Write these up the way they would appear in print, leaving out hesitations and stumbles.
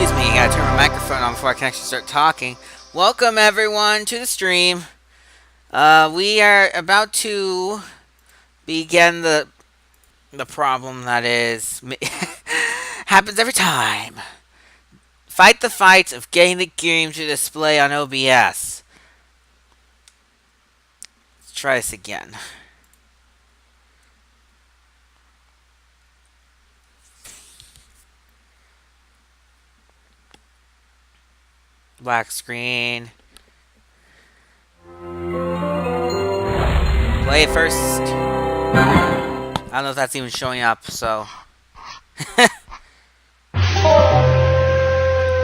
Excuse me, I gotta turn my microphone on before I can actually start talking. Welcome everyone to the stream. We are about to begin the problem that is happens every time. Fight the fights of getting the game to display on OBS. Let's try this again. Black screen. Play it first. I don't know if that's even showing up, so. If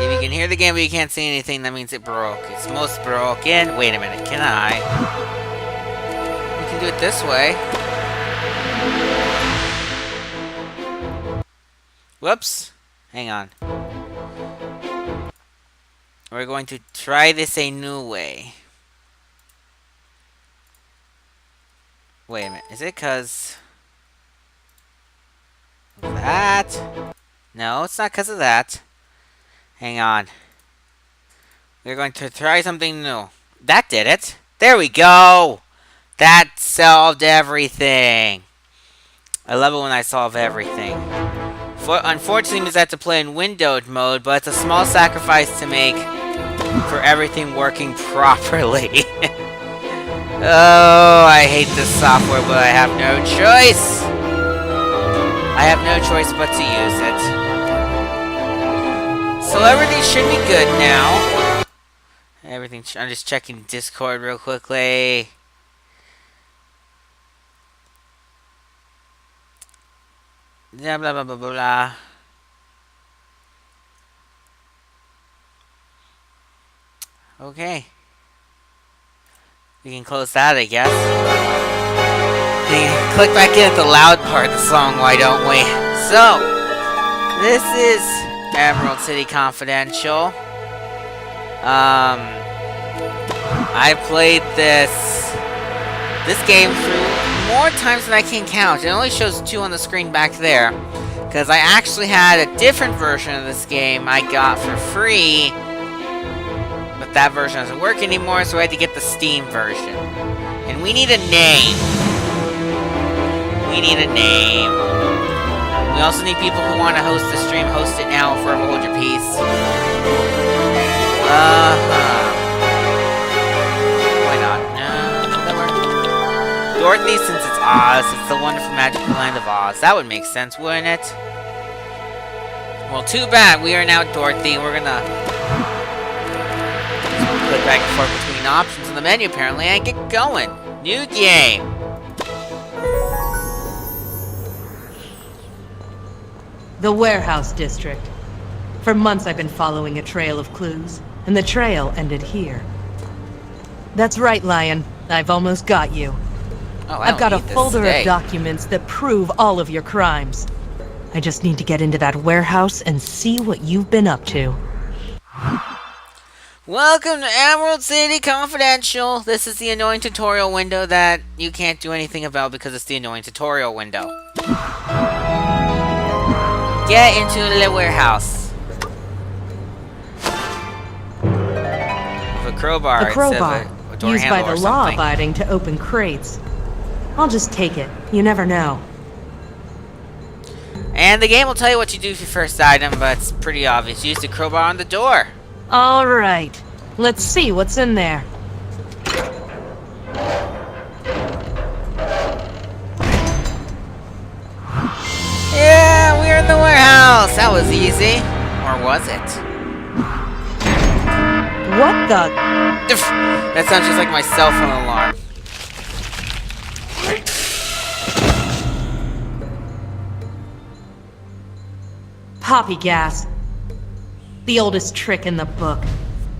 you can hear the game but you can't see anything, that means it broke. It's most broken. Wait a minute, can I? We can do it this way. Whoops. Hang on. We're going to try this a new way. Wait a minute. Is it because of that? No, it's not because of that. Hang on. We're going to try something new. That did it. There we go. That solved everything. I love it when I solve everything. Unfortunately, means I have to play in windowed mode, but it's a small sacrifice to make for everything working properly. Oh, I hate this software, but I have no choice. I have no choice but to use it. So everything should be good now. Everything. I'm just checking Discord real quickly. Blah blah blah blah blah. Okay. We can close that, I guess. And click back in at the loud part of the song, why don't we? So, this is Emerald City Confidential. I played this game through more times than I can count. It only shows 2 on the screen back there. Because I actually had a different version of this game I got for free. But that version doesn't work anymore, so I had to get the Steam version. And we need a name. We need a name. We also need people who want to host the stream. Host it now, forever hold your peace. Why not? No, that work? Dorothy, since it's Oz. It's the wonderful magical land of Oz. That would make sense, wouldn't it? Well, too bad. We are now Dorothy. We're gonna click back and forth between options in the menu, apparently, and get going. New game. The Warehouse District. For months I've been following a trail of clues, and the trail ended here. That's right, Lion. I've almost got you. Oh, I've got a folder of documents that prove all of your crimes. I just need to get into that warehouse and see what you've been up to. Welcome to Emerald City Confidential. This is the annoying tutorial window that you can't do anything about because it's the annoying tutorial window. Get into the warehouse. With a crowbar. A crowbar, used by the law abiding to open crates. I'll just take it. You never know. And the game will tell you what to do with your first item, but it's pretty obvious. Use the crowbar on the door. All right. Let's see what's in there. Yeah, we're in the warehouse. That was easy. Or was it? What the? That sounds just like my cell phone alarm. Poppy gas. The oldest trick in the book.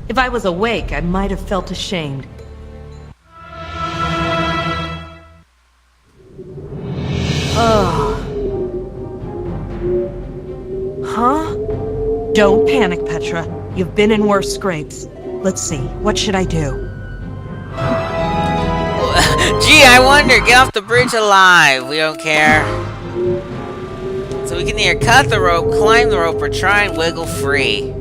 If I was awake, I might have felt ashamed. Ugh. Huh? Don't panic, Petra. You've been in worse scrapes. Let's see, what should I do? Gee, I wonder. Get off the bridge alive. We don't care. So we can either cut the rope, climb the rope, or try and wiggle free.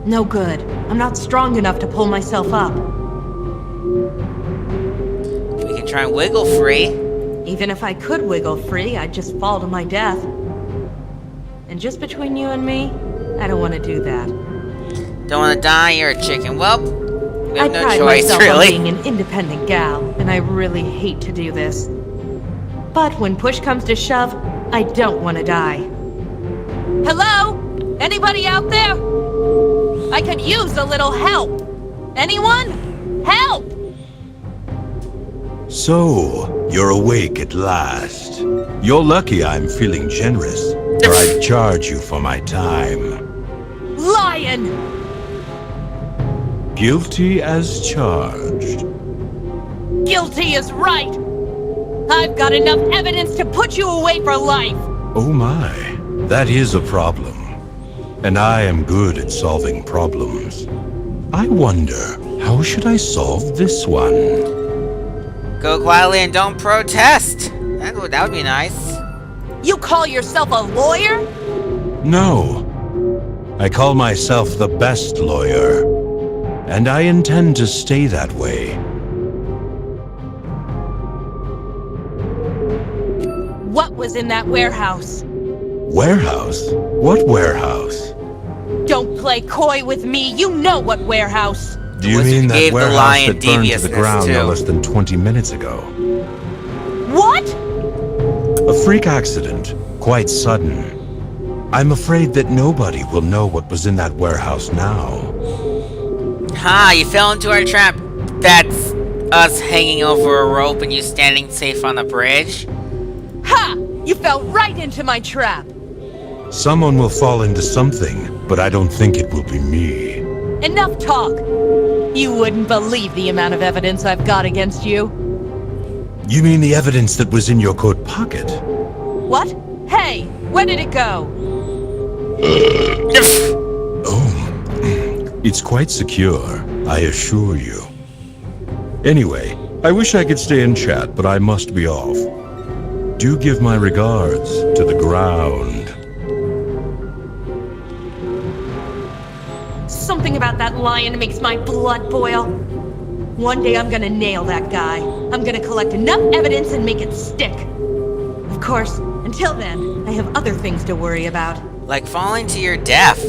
No good. I'm not strong enough to pull myself up. We can try and wiggle free. Even if I could wiggle free, I'd just fall to my death. And just between you and me, I don't want to do that. Don't want to die? You're a chicken. Well, we have I no pride choice, myself really. on being an independent gal, and I really hate to do this. But when push comes to shove, I don't want to die. Hello? Anybody out there? I could use a little help. Anyone? Help! So, you're awake at last. You're lucky I'm feeling generous, or I'd charge you for my time. Lion! Guilty as charged. Guilty is right! I've got enough evidence to put you away for life! Oh my, that is a problem. And I am good at solving problems. I wonder, how should I solve this one? Go quietly and don't protest. That would be nice. You call yourself a lawyer? No. I call myself the best lawyer. And I intend to stay that way. What was in that warehouse? Warehouse? What warehouse? Don't play coy with me. You know what warehouse. Do you wizard mean that gave the warehouse lion that burned to the deviousness, ground too. no less than 20 minutes ago? What? A freak accident. Quite sudden. I'm afraid that nobody will know what was in that warehouse now. Ha, you fell into our trap. That's us hanging over a rope and you standing safe on the bridge. Ha! You fell right into my trap. Someone will fall into something, but I don't think it will be me. Enough talk. You wouldn't believe the amount of evidence I've got against you. You mean the evidence that was in your coat pocket? What? Hey, where did it go? Oh, it's quite secure, I assure you. Anyway, I wish I could stay and chat, but I must be off. Do give my regards to the ground. Something about that lion makes my blood boil. One day I'm gonna nail that guy. I'm gonna collect enough evidence and make it stick. Of course, until then, I have other things to worry about. Like falling to your death.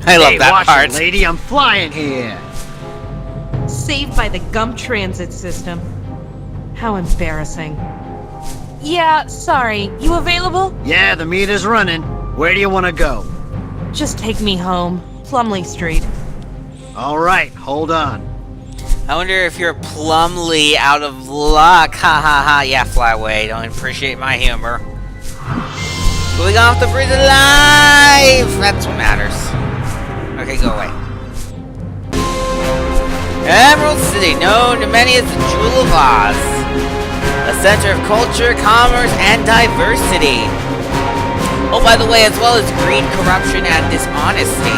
I love Hey, that watch part. it, lady, I'm flying here. Saved by the Gump Transit System. How embarrassing. Yeah, sorry. You available? Yeah, the meter's running. Where do you want to go? Just take me home. Plumley Street. All right, hold on. I wonder if you're plumly out of luck. Ha ha ha. Yeah, fly away. Don't appreciate my humor. But we got off the bridge alive! That's what matters. Okay, go away. Emerald City, known to many as the Jewel of Oz. A center of culture, commerce, and diversity. Oh, by the way, as well as greed, corruption, and dishonesty.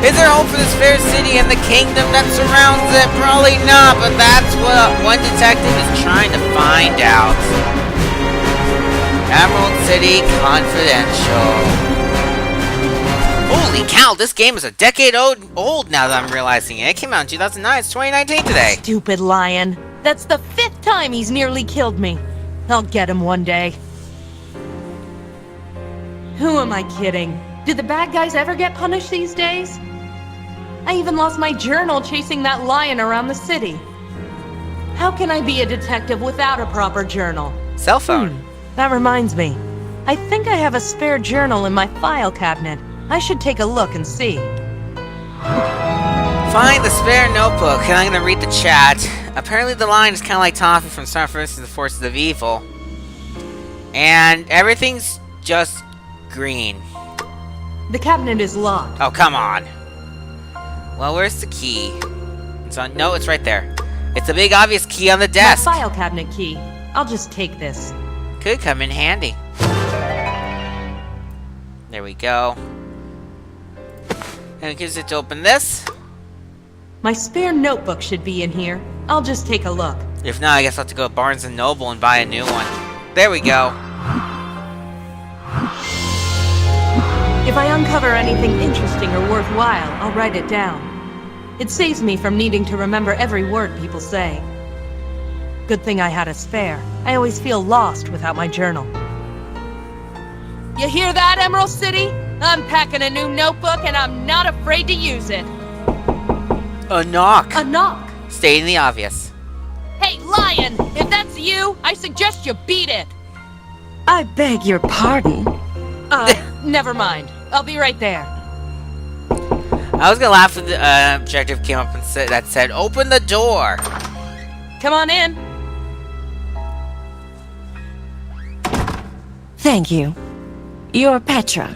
Is there hope for this fair city and the kingdom that surrounds it? Probably not, but that's what one detective is trying to find out. Emerald City Confidential. Holy cow, this game is a decade old now that I'm realizing it. It came out in 2009, it's 2019 today. Stupid lion. That's the 5th time he's nearly killed me. I'll get him one day. Who am I kidding? Do the bad guys ever get punished these days? I even lost my journal chasing that lion around the city. How can I be a detective without a proper journal? Cell phone. That reminds me. I think I have a spare journal in my file cabinet. I should take a look and see. Find the spare notebook, and I'm gonna read the chat. Apparently the line is kind of like Toffee from Star vs. the Forces of Evil. And everything's just green. The cabinet is locked. Oh, come on. Well, where's the key? It's on. No, it's right there. It's the big obvious key on the desk. My file cabinet key. I'll just take this. Could come in handy. There we go. And it gives it to open this. My spare notebook should be in here. I'll just take a look. If not, I guess I'll have to go to Barnes & Noble and buy a new one. There we go. If I uncover anything interesting or worthwhile, I'll write it down. It saves me from needing to remember every word people say. Good thing I had a spare. I always feel lost without my journal. You hear that, Emerald City? I'm packing a new notebook and I'm not afraid to use it. A knock. A knock. Stating the obvious. Hey, Lion! If that's you, I suggest you beat it! I beg your pardon. Never mind. I'll be right there. I was gonna laugh when the objective came up and said, "Open the door." Come on in. Thank you. You're Petra.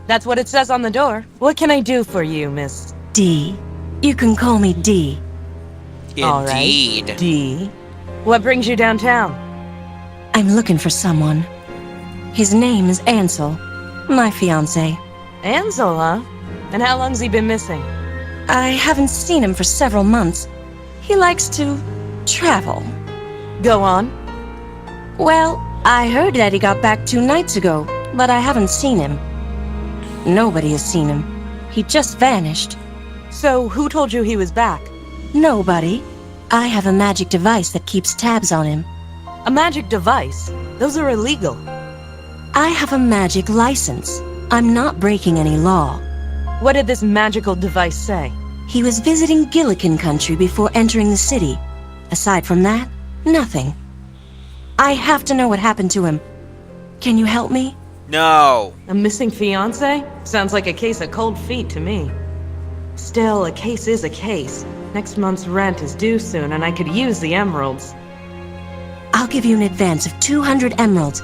That's what it says on the door. What can I do for you, Miss D. You can call me D. All right. Indeed. D? What brings you downtown? I'm looking for someone. His name is Ansel, my fiancé. Ansel, huh? And how long's he been missing? I haven't seen him for several months. He likes to travel. Go on. Well, I heard that he got back 2 nights ago, but I haven't seen him. Nobody has seen him. He just vanished. So, who told you he was back? Nobody. I have a magic device that keeps tabs on him. A magic device? Those are illegal. I have a magic license. I'm not breaking any law. What did this magical device say? He was visiting Gillikin country before entering the city. Aside from that, nothing. I have to know what happened to him. Can you help me? No. A missing fiancé? Sounds like a case of cold feet to me. Still, a case is a case. Next month's rent is due soon, and I could use the emeralds. I'll give you an advance of 200 emeralds.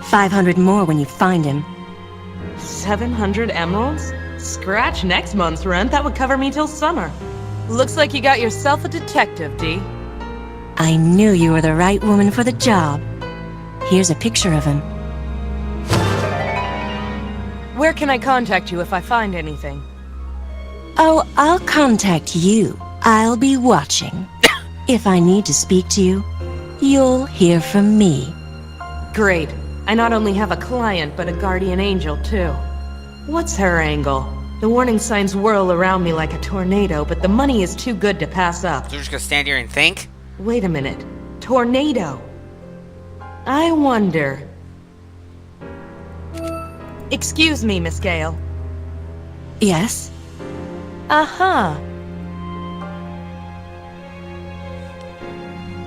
500 more when you find him. 700 emeralds? Scratch next month's rent, that would cover me till summer. Looks like you got yourself a detective, D. I knew you were the right woman for the job. Here's a picture of him. Where can I contact you if I find anything? Oh, I'll contact you. I'll be watching. If I need to speak to you, you'll hear from me. Great. I not only have a client, but a guardian angel, too. What's her angle? The warning signs whirl around me like a tornado, but the money is too good to pass up. So we're just gonna stand here and think? Wait a minute. Tornado. I wonder... Excuse me, Miss Gale. Yes? Uh-huh.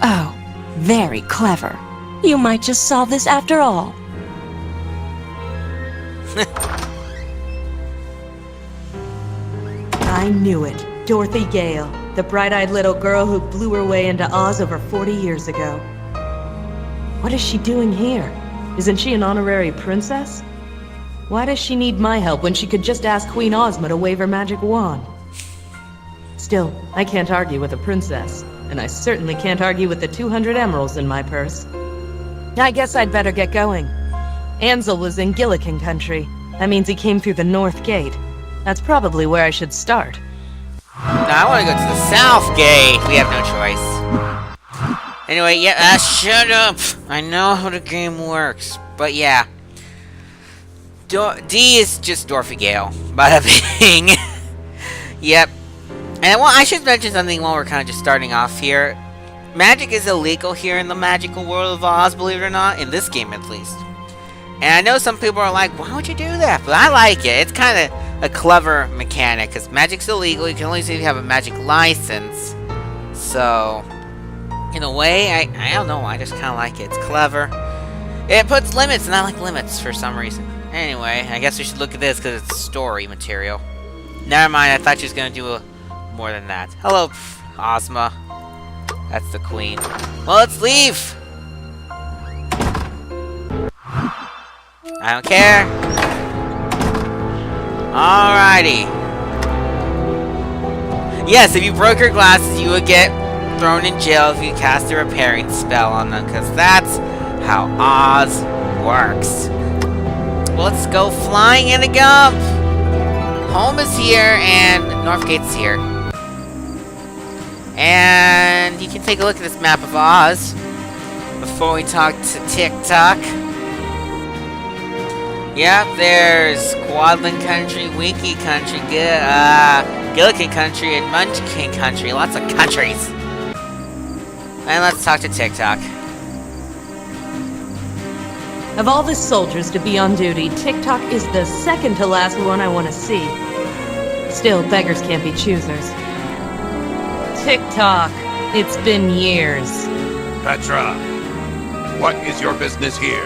Oh, very clever. You might just solve this after all. I knew it. Dorothy Gale, the bright-eyed little girl who blew her way into Oz over 40 years ago. What is she doing here? Isn't she an honorary princess? Why does she need my help when she could just ask Queen Ozma to wave her magic wand? Still, I can't argue with a princess, and I certainly can't argue with the 200 emeralds in my purse. I guess I'd better get going. Ansel was in Gillikin country. That means he came through the North Gate. That's probably where I should start. Now I want to go to the South Gate. We have no choice. Anyway, yeah, shut up. I know how the game works. But yeah. D is just Dorothy Gale. Bada bing. Yep. And I should mention something while we're kind of just starting off here. Magic is illegal here in the magical world of Oz, believe it or not. In this game, at least. And I know some people are like, why would you do that? But I like it. It's kind of a clever mechanic. Because magic's illegal. You can only say you have a magic license. So, in a way, I don't know. I just kind of like it. It's clever. It puts limits, and I like limits for some reason. Anyway, I guess we should look at this because it's story material. Never mind. I thought she was going to do more than that. Hello, Ozma. That's the queen. Well, let's leave. I don't care. Alrighty. Yes, if you broke your glasses, you would get thrown in jail if you cast a repairing spell on them, because that's how Oz works. Well, let's go flying in a Gump. Home is here, and Northgate's here. And and you can take a look at this map of Oz before we talk to TikTok. Yep, there's Quadlin Country, Winky Country, Gillikin Country, and Munchkin Country. Lots of countries. And let's talk to TikTok. Of all the soldiers to be on duty, TikTok is the second to last one I want to see. Still, beggars can't be choosers. TikTok, it's been years. Petra, what is your business here?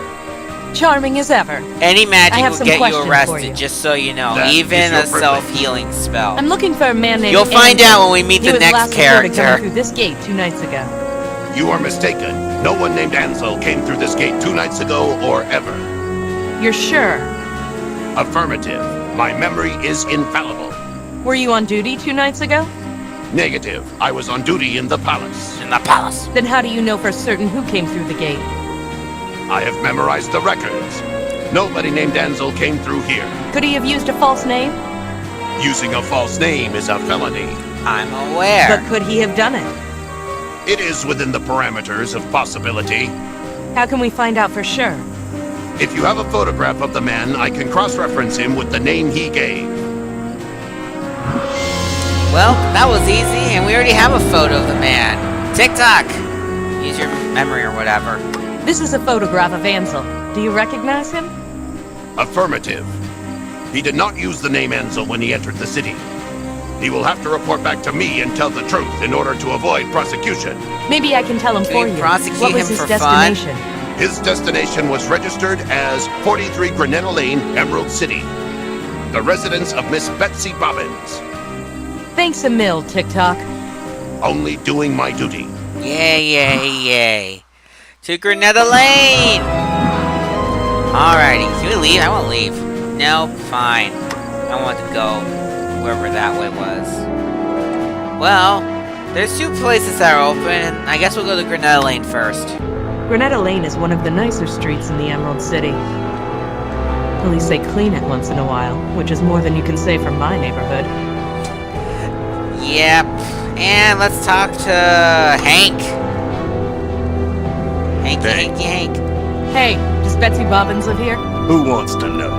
Charming as ever. Any I magic have will some get you questions for arrested, you. just so you know. That Even is your a privilege. self-healing spell. I'm looking for a man named You'll find Andrew. out when we meet He the was next last reported coming character. through this gate 2 nights ago. You are mistaken. No one named Ansel came through this gate 2 nights ago or ever. You're sure? Affirmative. My memory is infallible. Were you on duty 2 nights ago? Negative. I was on duty in the palace. In the palace. Then how do you know for certain who came through the gate? I have memorized the records. Nobody named Ansel came through here. Could he have used a false name? Using a false name is a felony. I'm aware. But could he have done it? It is within the parameters of possibility. How can we find out for sure? If you have a photograph of the man, I can cross-reference him with the name he gave. Well, that was easy, and we already have a photo of the man. TikTok! Use your memory or whatever. This is a photograph of Ansel. Do you recognize him? Affirmative. He did not use the name Ansel when he entered the city. He will have to report back to me and tell the truth in order to avoid prosecution. Maybe I can tell him Can for we you. prosecute What was him his for fun? destination? His destination was registered as 43 Granetta Lane, Emerald City. The residence of Miss Betsy Bobbins. Thanks a mil, TikTok. Only doing my duty. Yay, yay, yay. To Granetta Lane! Alrighty, can we leave? I won't leave. No, fine. I want to go wherever that way was. Well, there's 2 places that are open, and I guess we'll go to Granetta Lane first. Granetta Lane is one of the nicer streets in the Emerald City. At least they clean it once in a while, which is more than you can say for my neighborhood. Yep. And let's talk to Hank. Hanky. Hey, does Betsy Bobbins live here? Who wants to know?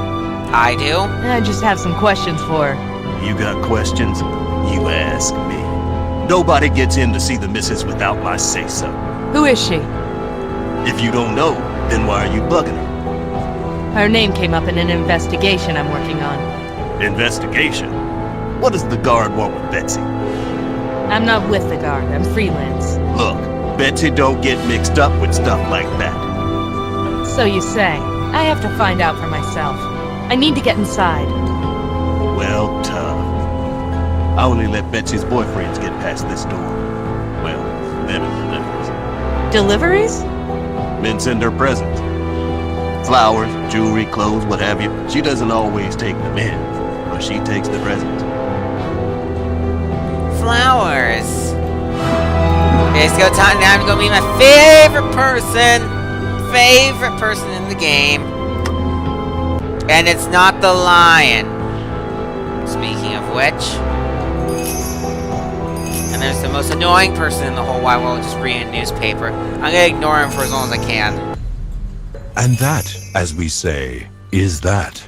I do. I just have some questions for her. You got questions? You ask me. Nobody gets in to see the missus without my say-so. Who is she? If you don't know, then why are you bugging her? Her name came up in an investigation I'm working on. Investigation? What does the guard want with Betsy? I'm not with the guard, I'm freelance. Look, Betsy don't get mixed up with stuff like that. So you say. I have to find out for myself. I need to get inside. Well, tough. I only let Betsy's boyfriends get past this door. Well, them and deliveries. Deliveries? Men send her presents. Flowers, jewelry, clothes, what have you. She doesn't always take them in, but she takes the presents. Flowers. Okay, let's go time now to go meet my favorite person. Favorite person in the game. And it's not the lion. Speaking of which. And there's the most annoying person in the whole wide world just reading a newspaper. I'm gonna ignore him for as long as I can. And that, as we say, is that.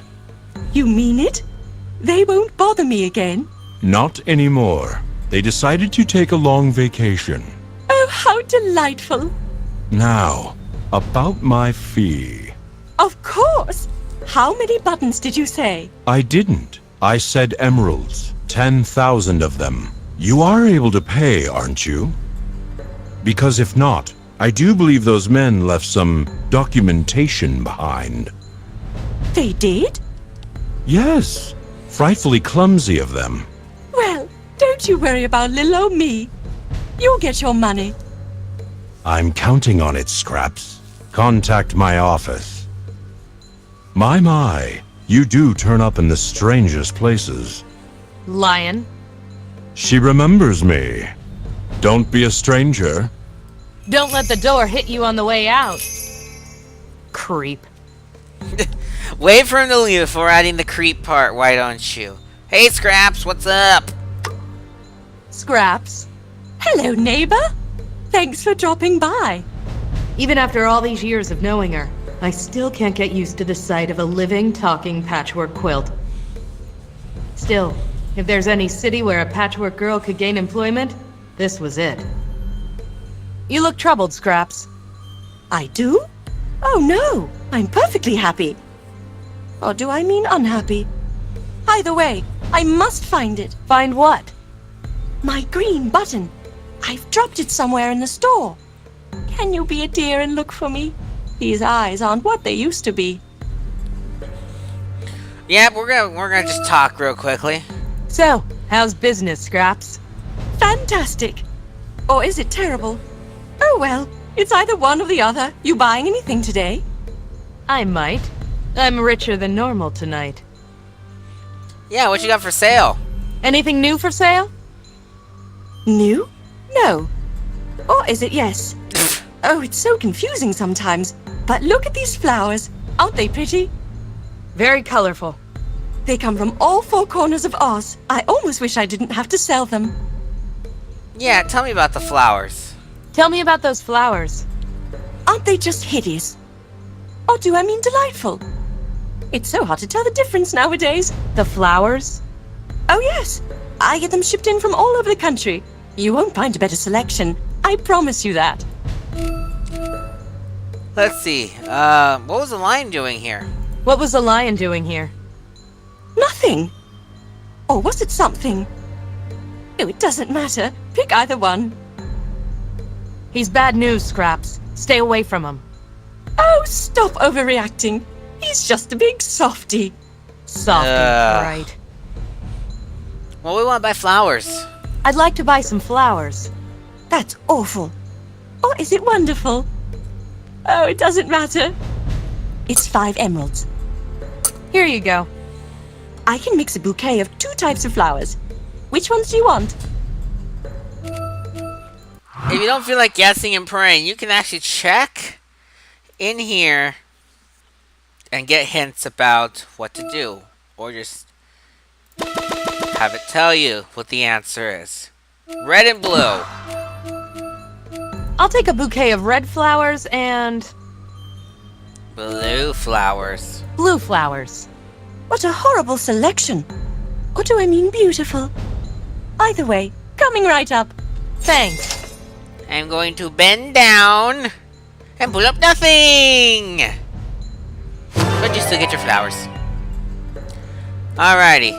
You mean it? They won't bother me again? Not anymore. They decided to take a long vacation. Oh, how delightful. Now, about my fee. Of course. How many buttons did you say? I didn't. I said emeralds. 10,000 of them. You are able to pay, aren't you? Because if not, I do believe those men left some documentation behind. They did? Yes. Frightfully clumsy of them. Well, don't you worry about little old me. You'll get your money. I'm counting on it, Scraps. Contact my office. My, you do turn up in the strangest places. Lion. She remembers me. Don't be a stranger. Don't let the door hit you on the way out. Creep. Wait for him to leave before adding the creep part, why don't you? Hey, Scraps, what's up? Scraps. Hello, neighbor. Thanks for dropping by. Even after all these years of knowing her, I still can't get used to the sight of a living, talking patchwork quilt. Still, if there's any city where a patchwork girl could gain employment, this was it. You look troubled, Scraps. I do? Oh no, I'm perfectly happy. Or do I mean unhappy? Either way, I must find it. Find what? My green button. I've dropped it somewhere in the store. Can you be a dear and look for me? These eyes aren't what they used to be. Yeah, we're gonna just talk real quickly. So, how's business, Scraps? Fantastic. Or is it terrible? Oh well, it's either one or the other. You buying anything today? I might. I'm richer than normal tonight. Yeah, what you got for sale? Anything new for sale? New? No. Or is it yes? Oh, it's so confusing sometimes. But look at these flowers. Aren't they pretty? Very colorful. They come from all four corners of Oz. I almost wish I didn't have to sell them. Yeah, tell me about the flowers. Tell me about those flowers. Aren't they just hideous? Or do I mean delightful? It's so hard to tell the difference nowadays. The flowers? Oh yes, I get them shipped in from all over the country. You won't find a better selection. I promise you that. Let's see. What was the lion doing here? What was the lion doing here? Nothing. Or was it something? Oh, it doesn't matter. Pick either one. He's bad news, Scraps. Stay away from him. Oh, stop overreacting. He's just a big softy. Softy, right. Well, we want to buy flowers. I'd like to buy some flowers. That's awful. Or is it wonderful? Oh, it doesn't matter. It's 5 emeralds. Here you go. I can mix a bouquet of 2 types of flowers. Which ones do you want? If you don't feel like guessing and praying, you can actually check in here and get hints about what to do. Or just have it tell you what the answer is. Red and blue. I'll take a bouquet of red flowers and Blue flowers. blue flowers. What a horrible selection. Or do I mean beautiful? Either way, coming right up. Thanks. I'm going to bend down and pull up nothing. But you still get your flowers. Alrighty.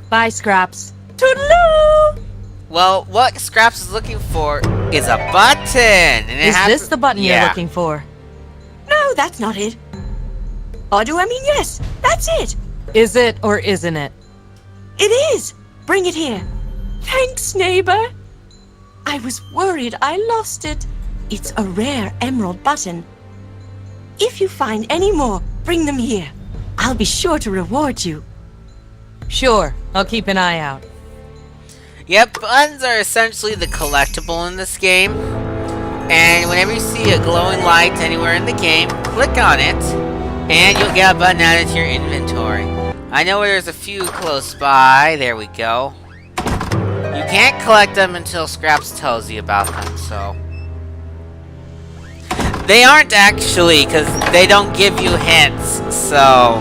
Bye, Scraps. Toodaloo! Well, what Scraps is looking for is a button. And it Is this the button you're looking for? No, that's not it. Or do I mean yes? That's it. Is it or isn't it? It is. Bring it here. Thanks, neighbor. I was worried I lost it. It's a rare emerald button. If you find any more, bring them here. I'll be sure to reward you. Sure, I'll keep an eye out. Yep, buttons are essentially the collectible in this game. And whenever you see a glowing light anywhere in the game, click on it, and you'll get a button added to your inventory. I know where there's a few close by. There we go. You can't collect them until Scraps tells you about them, so... They aren't actually, because they don't give you hints, so...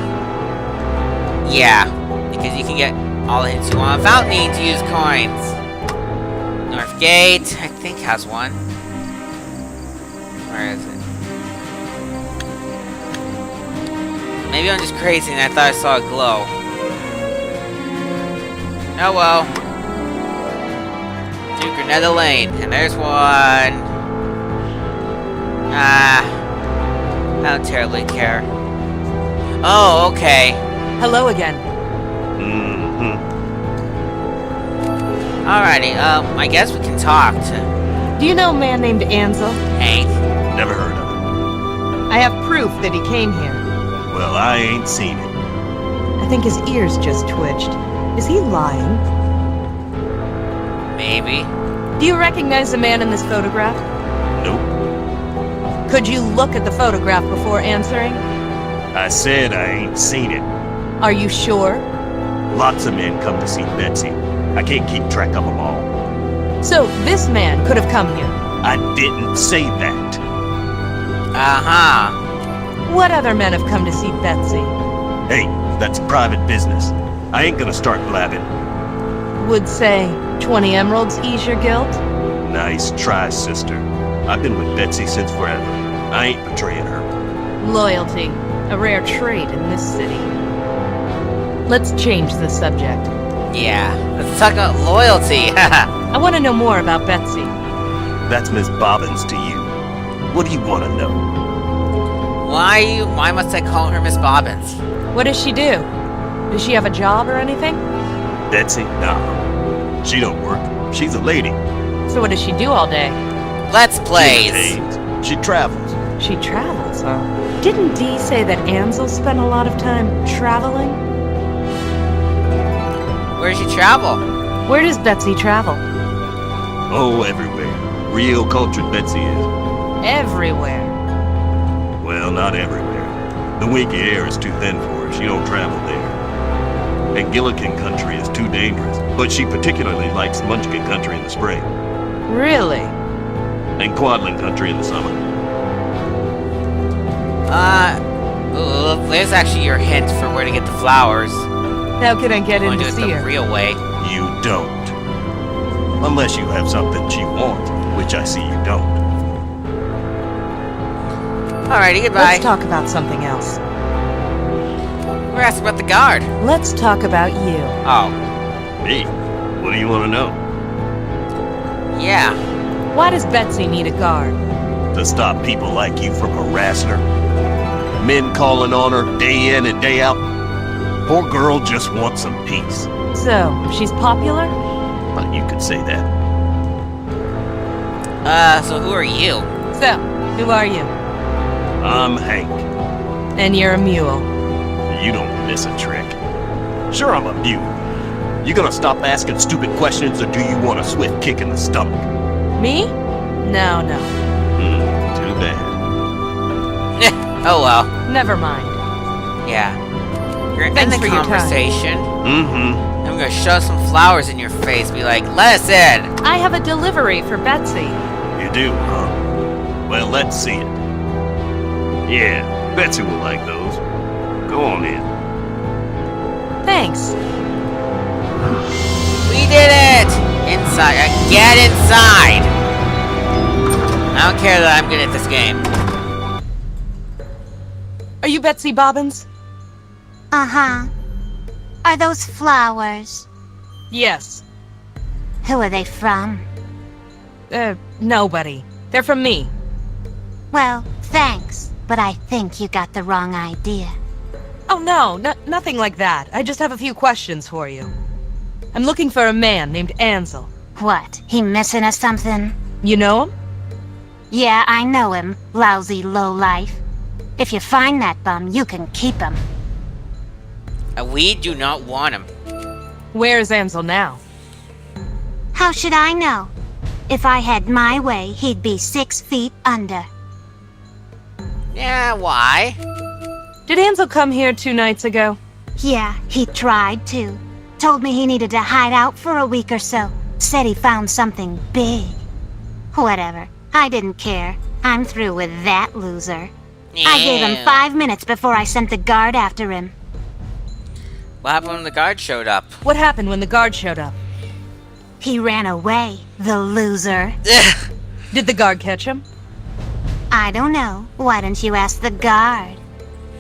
Yeah, because you can get all the hints you want without needing to use coins. North Gate, I think has one. Where is it? Maybe I'm just crazy and I thought I saw a glow. Oh well. To Granada Lane, and there's one. I don't terribly care. Oh, okay. Hello again. Alrighty, I guess we can talk to Do you know a man named Ansel? Hank. Never heard of it. I have proof that he came here. Well, I ain't seen it. I think his ears just twitched. Is he lying? Maybe. Do you recognize the man in this photograph? Nope. Could you look at the photograph before answering? I said I ain't seen it. Are you sure? Lots of men come to see Betsy. I can't keep track of them all. So, this man could have come here. I didn't say that. Uh-huh. What other men have come to see Betsy? Hey, that's private business. I ain't gonna start blabbing. Would say 20 emeralds ease your guilt? Nice try, sister. I've been with Betsy since forever. I ain't betraying her. Loyalty, a rare trait in this city. Let's change the subject. Yeah. Let's talk about loyalty. I want to know more about Betsy. That's Miss Bobbins to you. What do you want to know? Why must I call her Miss Bobbins? What does she do? Does she have a job or anything? Betsy? Nah. She don't work. She's a lady. So what does she do all day? Let's plays. She entertains. She travels. She travels, huh? Didn't Dee say that Ansel spent a lot of time traveling? Where does she travel? Where does Betsy travel? Oh, everywhere. Real cultured Betsy is. Everywhere. Well, not everywhere. The Winky air is too thin for her. She don't travel there. And Gillikin country is too dangerous. But she particularly likes Munchkin country in the spring. Really? And Quadlin country in the summer. There's actually your hint for where to get the flowers. How can I get You in want to to do see it the her? real way. You don't. Unless you have something she wants, which I see you don't. Alrighty, goodbye. Let's talk about something else. We're asking about the guard. Let's talk about you. Oh, Me? What do you want to know? yeah. Why does Betsy need a guard? To stop people like you from harassing her? Men calling on her day in and day out? Poor girl just wants some peace. So, she's popular? Well, you could say that. So who are you? So, who are you? I'm Hank. And you're a mule. You don't miss a trick. Sure, I'm a mule. You gonna stop asking stupid questions, or do you want a swift kick in the stomach? Me? No. Too bad. Oh well. Never mind. Yeah. You're in Thanks the for your time. conversation. Mm-hmm. I'm gonna shove some flowers in your face. Be like, let us in. I have a delivery for Betsy. You do, huh? Well, let's see it. Yeah, Betsy will like those. Go on in. Thanks. We did it! Inside. Get inside! I don't care that I'm good at this game. Are you Betsy Bobbins? Uh-huh. Are those flowers? Yes. Who are they from? Nobody. They're from me. Well, thanks, but I think you got the wrong idea. Oh no, nothing like that. I just have a few questions for you. I'm looking for a man named Ansel. What, he missing or something? You know him? Yeah, I know him, lousy lowlife. If you find that bum, you can keep him. We do not want him. Where is Ansel now? How should I know? If I had my way, he'd be 6 feet under. Yeah, why? Did Ansel come here 2 nights ago? Yeah, he tried to. Told me he needed to hide out for a week or so. Said he found something big. Whatever. I didn't care. I'm through with that loser. I gave him 5 minutes before I sent the guard after him. What happened when the guard showed up? What happened when the guard showed up? He ran away, the loser. Did the guard catch him? I don't know. Why don't you ask the guard?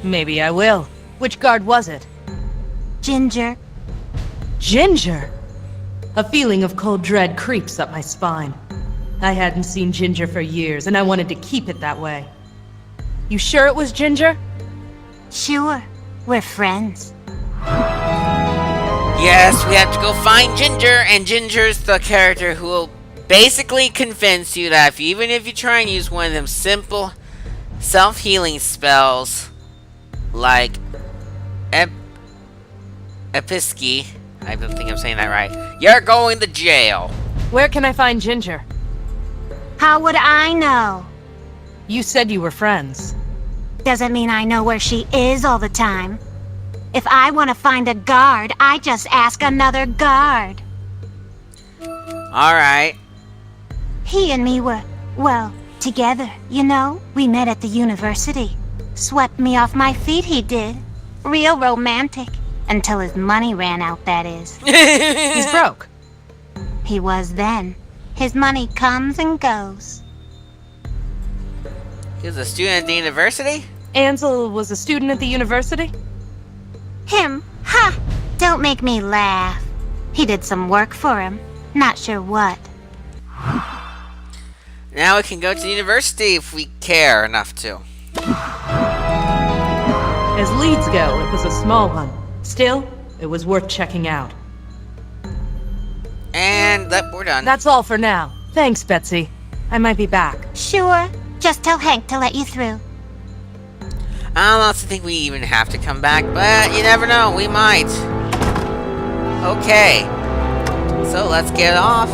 Maybe I will. Which guard was it? Ginger. Ginger! A feeling of cold dread creeps up my spine. I hadn't seen Ginger for years, and I wanted to keep it that way. You sure it was Ginger? Sure. We're friends. Yes, we have to go find Ginger, and Ginger's the character who will basically convince you that even if you try and use one of them simple self-healing spells, like Episky, I don't think I'm saying that right, you're going to jail. Where can I find Ginger? How would I know? You said you were friends. Doesn't mean I know where she is all the time. If I want to find a guard, I just ask another guard. Alright. He and me were Well, together, you know, we met at the university. Swept me off my feet, he did. Real romantic. Until his money ran out, that is. He's broke. He was then. His money comes and goes. He was a student at the university? Ansel was a student at the university? Him? Ha! Don't make me laugh. He did some work for him. Not sure what. Now we can go to the university if we care enough to. As leads go, it was a small one. Still, it was worth checking out. And we're done. That's all for now. Thanks, Betsy. I might be back. Sure. Just tell Hank to let you through. I don't also think we even have to come back, but you never know, we might. Okay. So let's get off.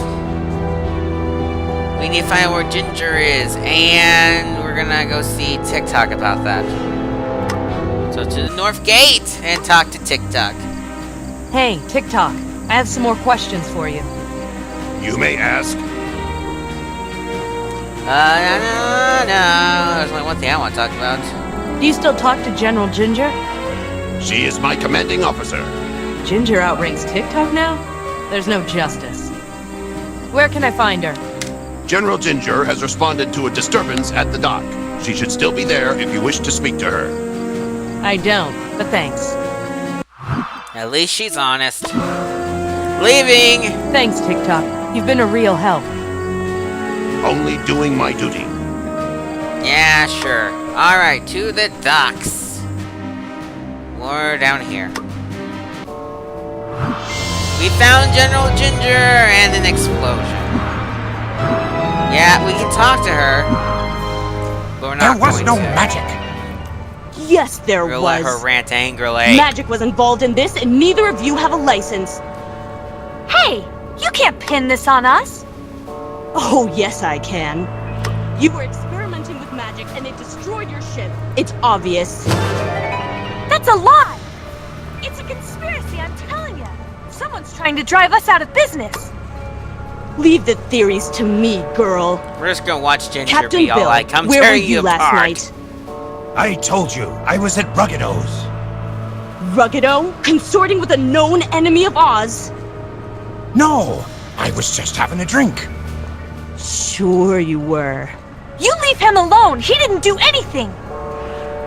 We need to find out where Ginger is, and we're gonna go see TikTok about that. So to the North Gate and talk to TikTok. Hey, TikTok. I have some more questions for you. You may ask. No. There's only one thing I want to talk about. Do you still talk to General Ginger? She is my commanding officer. Ginger outranks TikTok now? There's no justice. Where can I find her? General Ginger has responded to a disturbance at the dock. She should still be there if you wish to speak to her. I don't, but thanks. At least she's honest. Leaving! Thanks, TikTok. You've been a real help. Only doing my duty. Yeah, sure. Alright, to the docks. We're down here. We found General Ginger and an explosion. Yeah, we can talk to her. But we're not There was going no to. magic. Yes, there We'll was. let her rant angrily. Magic was involved in this, and neither of you have a license. Hey, you can't pin this on us. Oh, yes, I can. You were experimenting with magic, and it destroyed your ship. It's obvious. That's a lie. It's a conspiracy, I'm telling you. Someone's trying to drive us out of business. Leave the theories to me, girl. We're just gonna watch Ginger Captain be all Bill, like, I'm where were tearing you you last apart. night? I told you, I was at Ruggido's. Ruggido? Consorting with a known enemy of Oz? No, I was just having a drink. Sure you were. You leave him alone. He didn't do anything.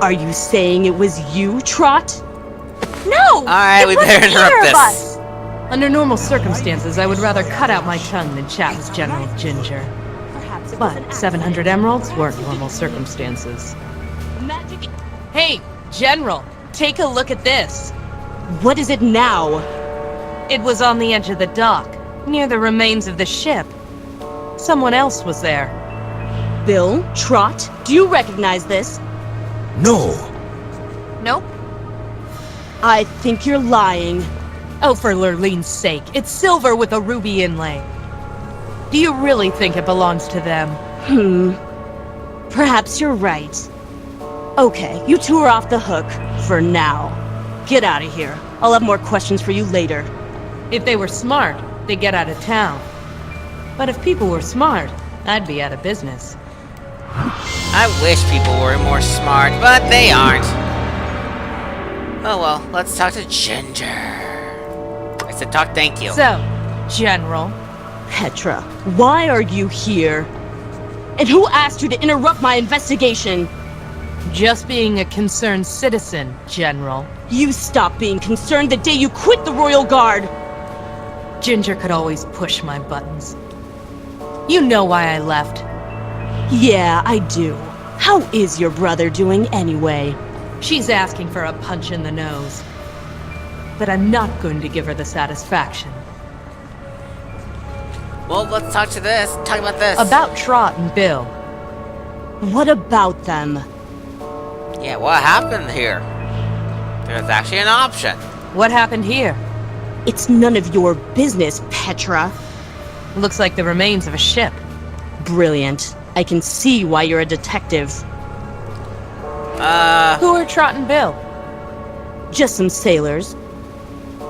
Are you saying it was you, Trot? No. Alright, we it better wasn't interrupt either of this. us. Under normal circumstances, I would rather cut out my tongue than chat with General Ginger. Perhaps it was an But accident. 700 emeralds weren't normal circumstances. Magic. Hey, General, take a look at this. What is it now? It was on the edge of the dock, near the remains of the ship. Someone else was there. Bill? Trot? Do you recognize this? No, Nope. I think you're lying. Oh, for Lurlene's sake, it's silver with a ruby inlay. Do you really think it belongs to them? Perhaps you're right. Okay, you two are off the hook. For now. Get out of here. I'll have more questions for you later. If they were smart, they'd get out of town. But if people were smart, I'd be out of business. I wish people were more smart, but they aren't. Oh well, let's talk to Ginger. I said talk thank you. So, General, Petra, why are you here? And who asked you to interrupt my investigation? just being a concerned citizen, General. You stopped being concerned the day you quit the Royal Guard! Ginger could always push my buttons. You know why I left. Yeah, I do. How is your brother doing anyway? She's asking for a punch in the nose. But I'm not going to give her the satisfaction. Well, let's talk about this. About Trot and Bill. What about them? Yeah, what happened here? There's actually an option. What happened here? It's none of your business, Petra. Looks like the remains of a ship. Brilliant. I can see why you're a detective. Who are Trot and Bill? Just some sailors.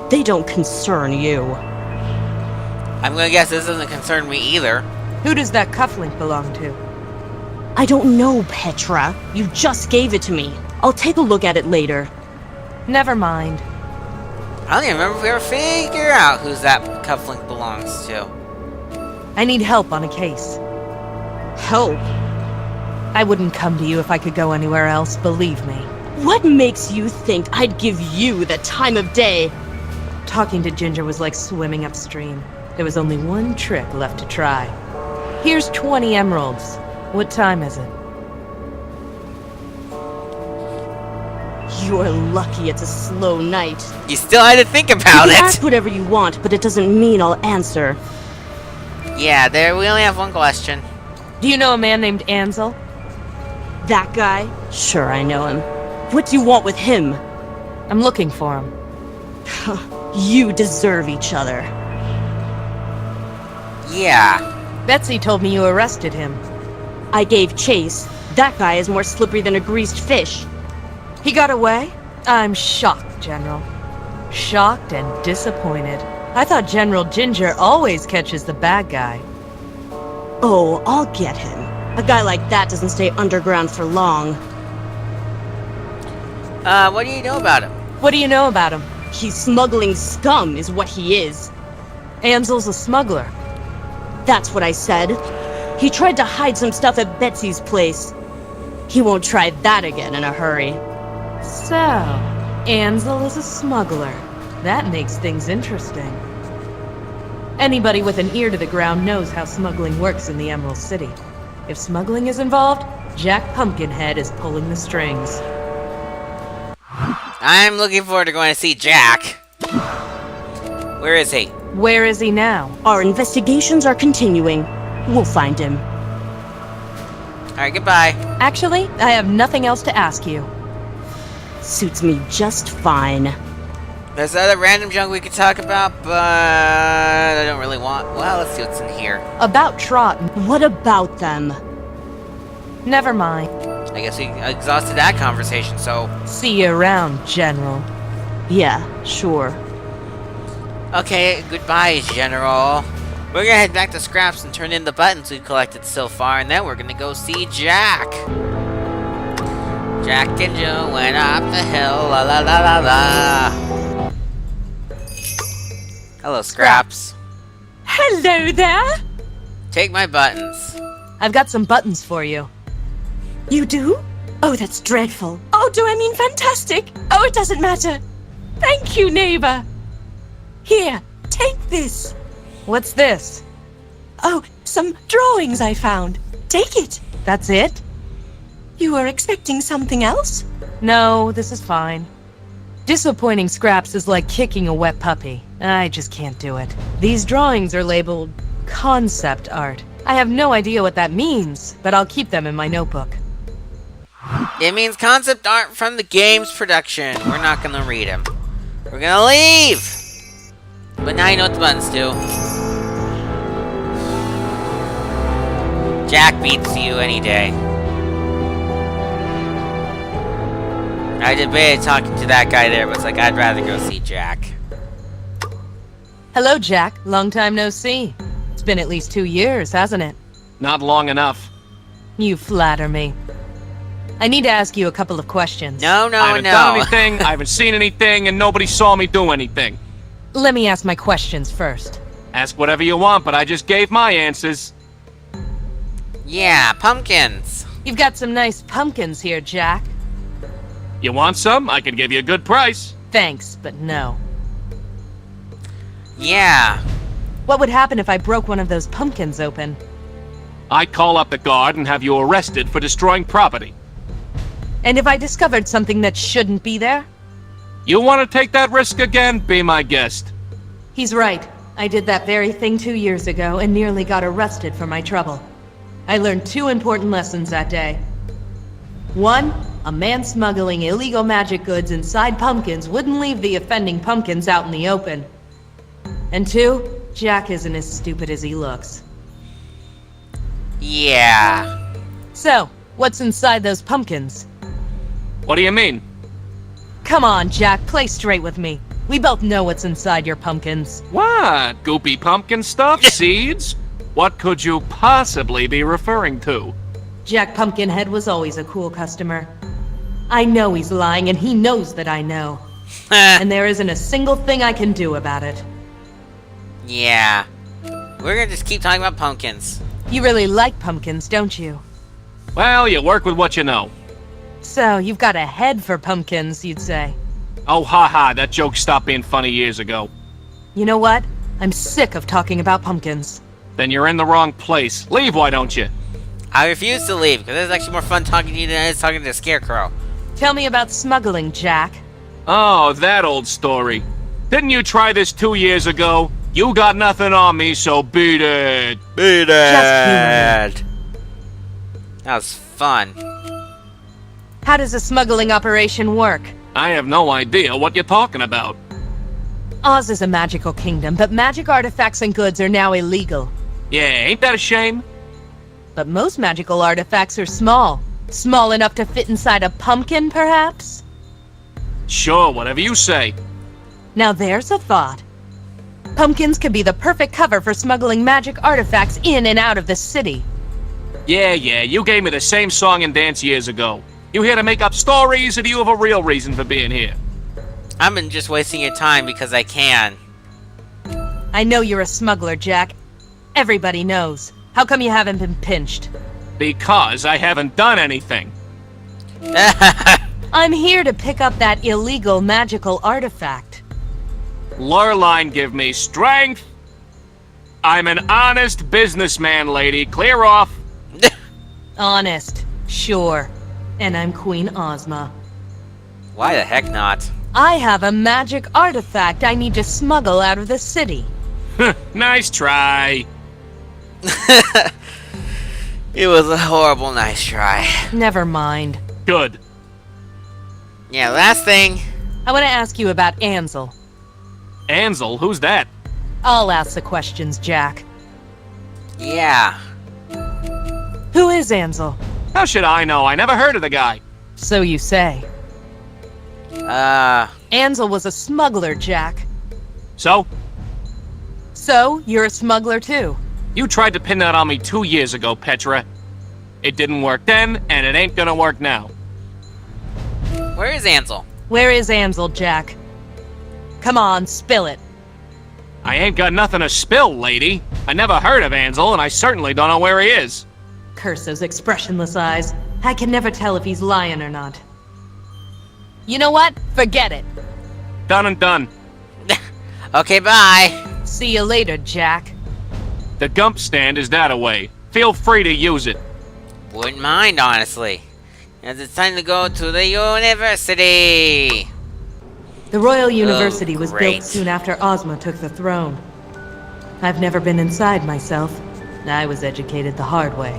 They don't concern you. I'm gonna guess this doesn't concern me either. Who does that cufflink belong to? I don't know, Petra. You just gave it to me. I'll take a look at it later. Never mind. I don't even remember if we ever figure out who's that cufflink belongs to. I need help on a case. Help? I wouldn't come to you if I could go anywhere else, believe me. What makes you think I'd give you the time of day? Talking to Ginger was like swimming upstream. There was only one trick left to try. Here's 20 emeralds. What time is it? You're lucky it's a slow night. You still had to think about You can it. ask whatever you want, but it doesn't mean I'll answer. Yeah, there. We only have one question. Do you know a man named Ansel? That guy? Sure, I know him. What do you want with him? I'm looking for him. You deserve each other. Yeah. Betsy told me you arrested him. I gave chase. That guy is more slippery than a greased fish. He got away? I'm shocked, General. Shocked and disappointed. I thought General Ginger always catches the bad guy. Oh, I'll get him. A guy like that doesn't stay underground for long. What do you know about him? What do you know about him? He's smuggling scum, is what he is. Ansel's a smuggler. That's what I said. He tried to hide some stuff at Betsy's place. He won't try that again in a hurry. So, Ansel is a smuggler. That makes things interesting. Anybody with an ear to the ground knows how smuggling works in the Emerald City. If smuggling is involved, Jack Pumpkinhead is pulling the strings. I'm looking forward to going to see Jack. Where is he? Where is he now? Our investigations are continuing. We'll find him. Alright, goodbye. Actually, I have nothing else to ask you. Suits me just fine. There's other random junk we could talk about, but I don't really want... Well, let's see what's in here. About Trot. What about them? Never mind. I guess we exhausted that conversation, so... See you around, General. Yeah, sure. Okay, goodbye, General. We're gonna head back to Scraps and turn in the buttons we've collected so far, and then we're gonna go see Jack. Jack and Joe went up the hill, la la la la la. Hello, Scraps. Hello there! Take my buttons. I've got some buttons for you. You do? Oh, that's dreadful. Oh, do I mean fantastic? Oh, it doesn't matter. Thank you, neighbor. Here, take this. What's this? Oh, some drawings I found. Take it. That's it? You were expecting something else? No, this is fine. Disappointing Scraps is like kicking a wet puppy. I just can't do it. These drawings are labeled concept art. I have no idea what that means, but I'll keep them in my notebook. It means concept art from the game's production. We're not gonna read them. We're gonna leave! But now you know what the buttons do. Jack beats you any day. I debated talking to that guy there, but it's like, I'd rather go see Jack. Hello, Jack. Long time no see. It's been at least 2 years, hasn't it? Not long enough. You flatter me. I need to ask you a couple of questions. No, no, I haven't no. done anything, I haven't seen anything, and nobody saw me do anything. Let me ask my questions first. Ask whatever you want, but I just gave my answers. Yeah, pumpkins. You've got some nice pumpkins here, Jack. You want some? I can give you a good price. Thanks, but no. Yeah. What would happen if I broke one of those pumpkins open? I'd call up the guard and have you arrested for destroying property. And if I discovered something that shouldn't be there? You want to take that risk again? Be my guest. He's right. I did that very thing 2 years ago and nearly got arrested for my trouble. I learned 2 important lessons that day. 1, a man smuggling illegal magic goods inside pumpkins wouldn't leave the offending pumpkins out in the open. And 2, Jack isn't as stupid as he looks. Yeah. So, what's inside those pumpkins? What do you mean? Come on, Jack, play straight with me. We both know what's inside your pumpkins. What? Goopy pumpkin stuff? Seeds? What could you possibly be referring to? Jack Pumpkinhead was always a cool customer. I know he's lying, and he knows that I know. And there isn't a single thing I can do about it. Yeah. We're gonna just keep talking about pumpkins. You really like pumpkins, don't you? Well, you work with what you know. So, you've got a head for pumpkins, you'd say. Oh, haha, that joke stopped being funny years ago. You know what? I'm sick of talking about pumpkins. Then you're in the wrong place. Leave, why don't you? I refuse to leave, because it's actually more fun talking to you than it is talking to the Scarecrow. Tell me about smuggling, Jack. Oh, that old story. Didn't you try this 2 years ago? You got nothing on me, so beat it. Beat Just it! That was fun. How does a smuggling operation work? I have no idea what you're talking about. Oz is a magical kingdom, but magic artifacts and goods are now illegal. Yeah, ain't that a shame? But most magical artifacts are small. Small enough to fit inside a pumpkin, perhaps? Sure, whatever you say. Now there's a thought. Pumpkins could be the perfect cover for smuggling magic artifacts in and out of the city. Yeah, you gave me the same song and dance years ago. You here to make up stories, or do you have a real reason for being here? I've been just wasting your time because I can. I know you're a smuggler, Jack. Everybody knows. How come you haven't been pinched? Because I haven't done anything. I'm here to pick up that illegal magical artifact. Lurline give me strength. I'm an honest businessman, lady. Clear off. Honest, sure. And I'm Queen Ozma. Why the heck not? I have a magic artifact I need to smuggle out of the city. Nice try. It was a horrible nice try. Never mind. Good. Yeah, last thing. I want to ask you about Ansel. Ansel? Who's that? I'll ask the questions, Jack. Yeah. Who is Ansel? How should I know? I never heard of the guy. So you say. Ansel was a smuggler, Jack. So? So, you're a smuggler too. You tried to pin that on me 2 years ago, Petra. It didn't work then, and it ain't gonna work now. Where is Ansel? Where is Ansel, Jack? Come on, spill it. I ain't got nothing to spill, lady. I never heard of Ansel, and I certainly don't know where he is. Curse those expressionless eyes. I can never tell if he's lying or not. You know what? Forget it. Done and done. Okay, bye. See you later, Jack. The Gump stand is that away. Feel free to use it. Wouldn't mind, honestly. As it's time to go to the university. The Royal University was great. built soon after Ozma took the throne. I've never been inside myself. I was educated the hard way.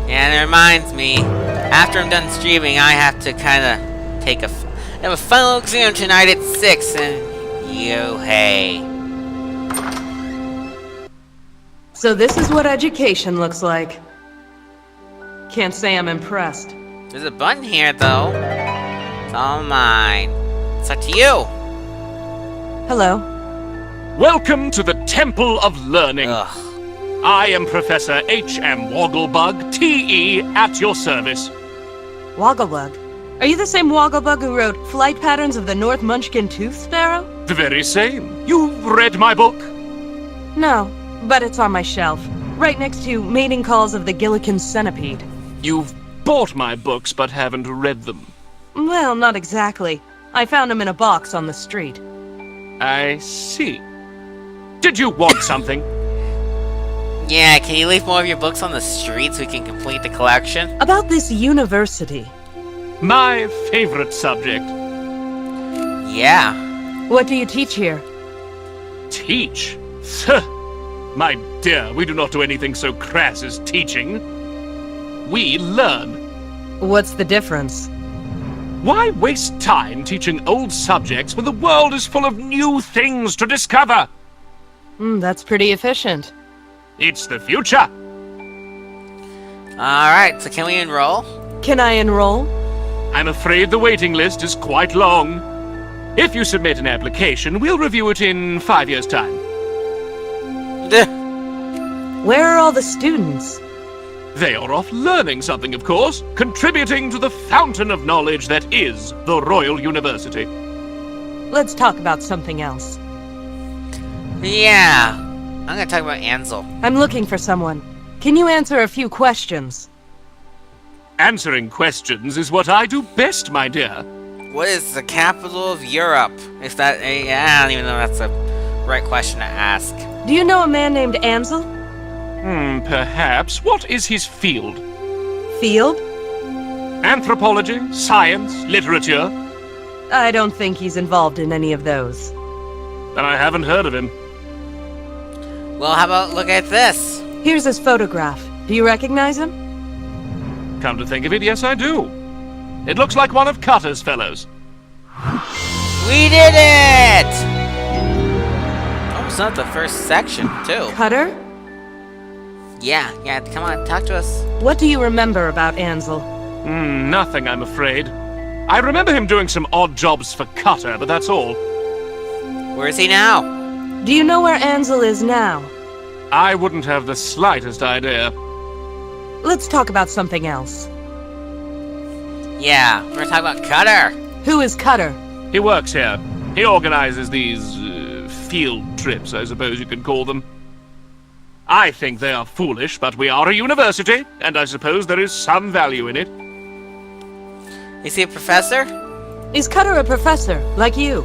And it reminds me, after I'm done streaming, I have to kind of take have a final exam tonight at 6, and hey. So this is what education looks like. Can't say I'm impressed. There's a button here, though. It's all mine. It's up to you. Hello. Welcome to the Temple of Learning. Ugh. I am Professor H.M. Wogglebug, T.E., at your service. Wogglebug? Are you the same Wogglebug who wrote Flight Patterns of the North Munchkin Tooth Sparrow? The very same. You've read my book? No, but it's on my shelf. Right next to Mating Calls of the Gillikin Centipede. You've bought my books but haven't read them. Well, not exactly. I found them in a box on the street. I see. Did you want something? Yeah, can you leave more of your books on the street so we can complete the collection? About this university. My favorite subject. Yeah. What do you teach here? Teach? My dear, we do not do anything so crass as teaching. We learn. What's the difference? Why waste time teaching old subjects when the world is full of new things to discover? That's pretty efficient. It's the future. Alright, so can we enroll? Can I enroll? I'm afraid the waiting list is quite long. If you submit an application, we'll review it in 5 years' time. Where are all the students? They are off learning something, of course, contributing to the fountain of knowledge that is the Royal University. Let's talk about something else. Yeah. I'm gonna talk about Ansel. I'm looking for someone. Can you answer a few questions? Answering questions is what I do best, my dear. What is the capital of Europe? Is that a... I don't even know if that's a right question to ask. Do you know a man named Ansel? Perhaps. What is his field? Field? Anthropology, science, literature? I don't think he's involved in any of those. Then I haven't heard of him. Well, how about look at this? Here's his photograph. Do you recognize him? Come to think of it, yes I do. It looks like one of Cutter's fellows. We did it! Almost not the first section, too. Cutter? Yeah, come on, talk to us. What do you remember about Ansel? Nothing, I'm afraid. I remember him doing some odd jobs for Cutter, but that's all. Where is he now? Do you know where Ansel is now? I wouldn't have the slightest idea. Let's talk about something else. Yeah, we're talking about Cutter. Who is Cutter? He works here. He organizes these field trips, I suppose you could call them. I think they are foolish, but we are a university, and I suppose there is some value in it. Is he a professor? Is Cutter a professor, like you?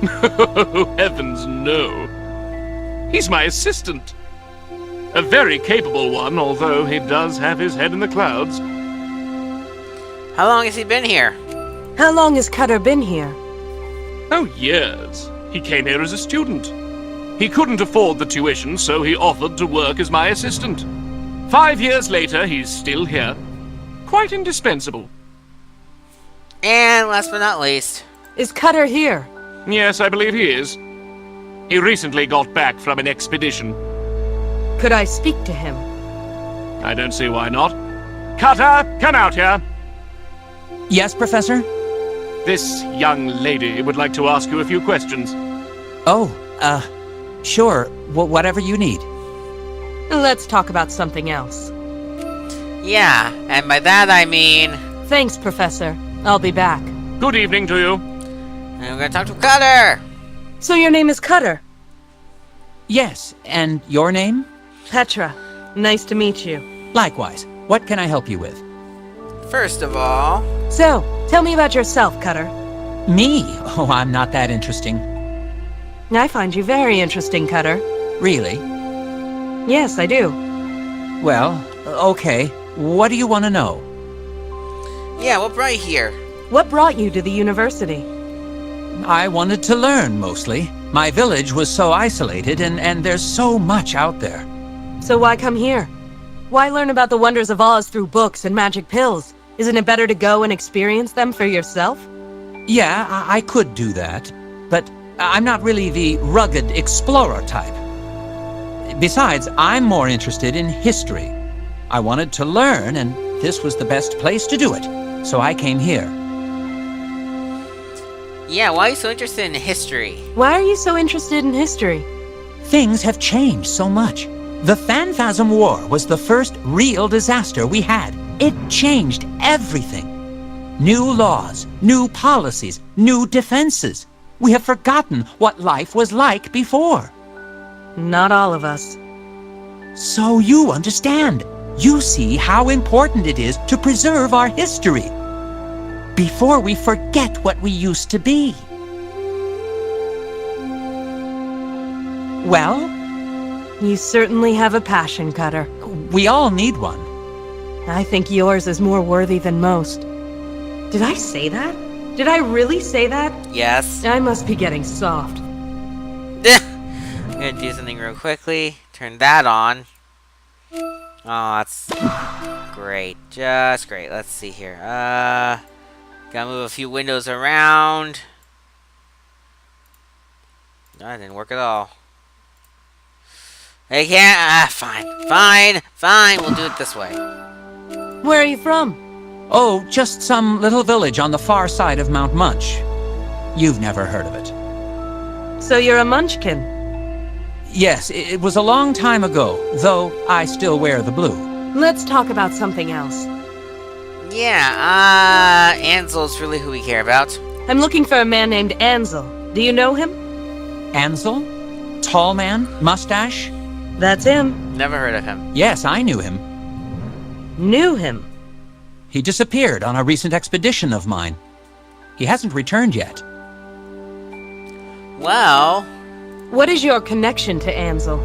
Oh, heavens no. He's my assistant. A very capable one, although he does have his head in the clouds. How long has he been here? How long has Cutter been here? Oh, years. He came here as a student. He couldn't afford the tuition, so he offered to work as my assistant. 5 years later, he's still here. Quite indispensable. And last but not least... Is Cutter here? Yes, I believe he is. He recently got back from an expedition. Could I speak to him? I don't see why not. Cutter, come out here! Yes, Professor? This young lady would like to ask you a few questions. Oh, sure. Whatever you need. Let's talk about something else. Yeah, and by that I mean... Thanks, Professor. I'll be back. Good evening to you. And we're gonna talk to Cutter! So your name is Cutter? Yes, and your name? Petra. Nice to meet you. Likewise. What can I help you with? First of all... So, tell me about yourself, Cutter. Me? Oh, I'm not that interesting. I find you very interesting, Cutter. Really? Yes, I do. Well, okay. What do you want to know? Yeah, what brought you here? What brought you to the university? I wanted to learn, mostly. My village was so isolated, and there's so much out there. So why come here? Why learn about the wonders of Oz through books and magic pills? Isn't it better to go and experience them for yourself? Yeah, I could do that. But I'm not really the rugged explorer type. Besides, I'm more interested in history. I wanted to learn, and this was the best place to do it. So I came here. Yeah, why are you so interested in history? Why are you so interested in history? Things have changed so much. The Phanphasm War was the first real disaster we had. It changed everything. New laws, new policies, new defenses. We have forgotten what life was like before. Not all of us. So you understand. You see how important it is to preserve our history before we forget what we used to be. Well? You certainly have a passion, Cutter. We all need one. I think yours is more worthy than most. Did I say that? Did I really say that? Yes. I must be getting soft. I'm gonna do something real quickly. Turn that on. Oh, that's great. Just great. Let's see here. Gotta move a few windows around. No, that didn't work at all. I can't. Fine. We'll do it this way. Where are you from? Oh, just some little village on the far side of Mount Munch. You've never heard of it. So you're a munchkin? Yes, it was a long time ago, though I still wear the blue. Let's talk about something else. Yeah, Ansel's really who we care about. I'm looking for a man named Ansel. Do you know him? Ansel? Tall man? Mustache? That's him. Never heard of him. Yes, I knew him. Knew him? He disappeared on a recent expedition of mine. He hasn't returned yet. Well, What is your connection to Ansel?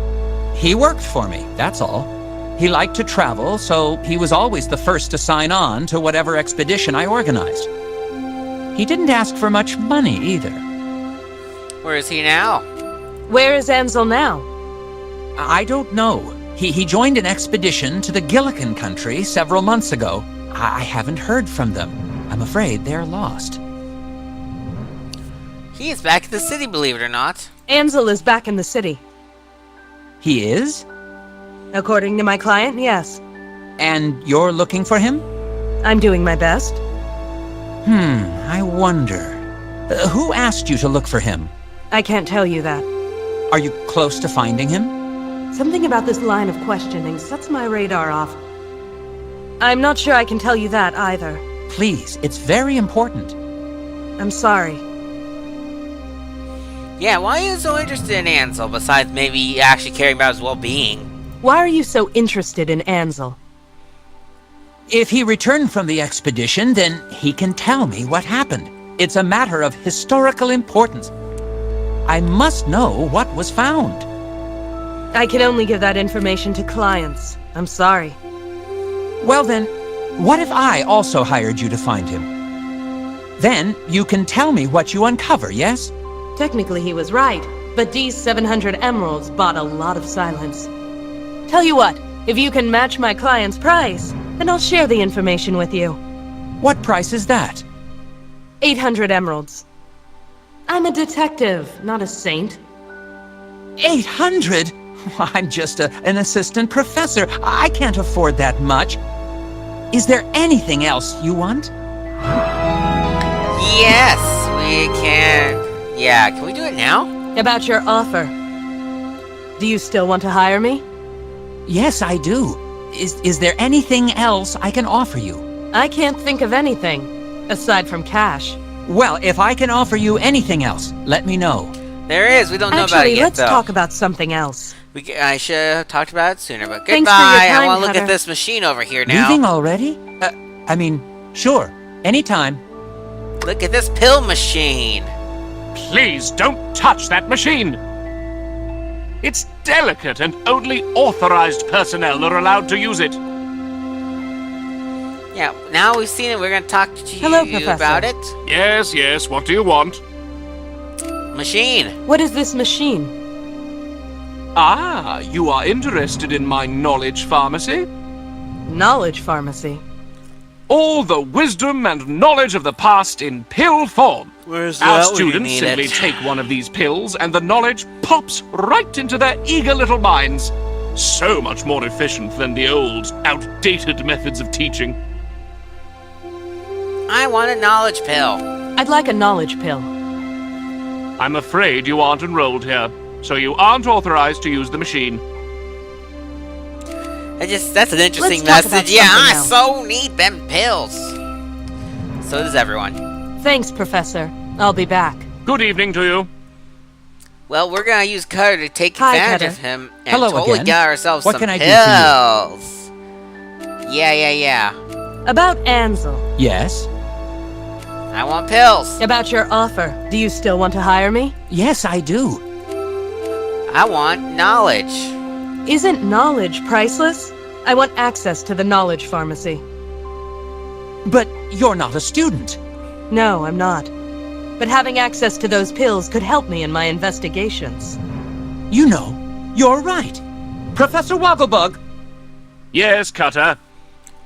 He worked for me, that's all. He liked to travel, so he was always the first to sign on to whatever expedition I organized. He didn't ask for much money either. where is he now? Where is Ansel now? I don't know. He joined an expedition to the Gillikin country several months ago. I haven't heard from them. I'm afraid they're lost. He is back in the city, believe it or not. Ansel is back in the city. He is? According to my client, yes. And you're looking for him? I'm doing my best. I wonder. Who asked you to look for him? I can't tell you that. Are you close to finding him? Something about this line of questioning sets my radar off. I'm not sure I can tell you that either. Please, it's very important. I'm sorry. Yeah, why are you so interested in Ansel, besides maybe actually caring about his well-being? Why are you so interested in Ansel? If he returned from the expedition, then he can tell me what happened. It's a matter of historical importance. I must know what was found. I can only give that information to clients. I'm sorry. Well then, what if I also hired you to find him? Then you can tell me what you uncover, yes? Technically he was right, but D's 700 emeralds bought a lot of silence. Tell you what, if you can match my client's price, then I'll share the information with you. What price is that? 800 emeralds. I'm a detective, not a saint. 800? I'm just an assistant professor. I can't afford that much. Is there anything else you want? Yes, we can. Yeah, can we do it now? About your offer. Do you still want to hire me? Yes, I do. Is there anything else I can offer you? I can't think of anything, aside from cash. Well, if I can offer you anything else, let me know. There is. We don't know about it Actually, yet, let's though. talk about something else. I should have talked about it sooner, but Thanks for your goodbye. time, I want to look Cutter. at this machine over here now. Leaving already? Sure. Anytime. Look at this pill machine. Please don't touch that machine! It's delicate and only authorized personnel are allowed to use it. Yeah, now we've seen it, we're going to talk to Hello, you Professor. about it. Yes, yes, what do you want? Machine. What is this machine? Ah, you are interested in my knowledge pharmacy? Knowledge pharmacy. All the wisdom and knowledge of the past in pill form. Where's Our that when you students need simply it? take one of these pills and the knowledge pops right into their eager little minds. So much more efficient than the old, outdated methods of teaching. I want a knowledge pill. I'd like a knowledge pill. I'm afraid you aren't enrolled here, so you aren't authorized to use the machine. That's an interesting Let's talk about message. Yeah, I something so need them pills. So does everyone. Thanks, Professor. I'll be back. Good evening to you. Well, we're gonna use Cutter to take Hi, advantage Cutter. of him and Hello totally again. get ourselves What some can I do for pills. Yeah. About Ansel. Yes? I want pills. About your offer. Do you still want to hire me? Yes, I do. I want knowledge. Isn't knowledge priceless? I want access to the knowledge pharmacy. But you're not a student. No, I'm not. But having access to those pills could help me in my investigations. You know, you're right. Professor Wogglebug, Yes, Cutter.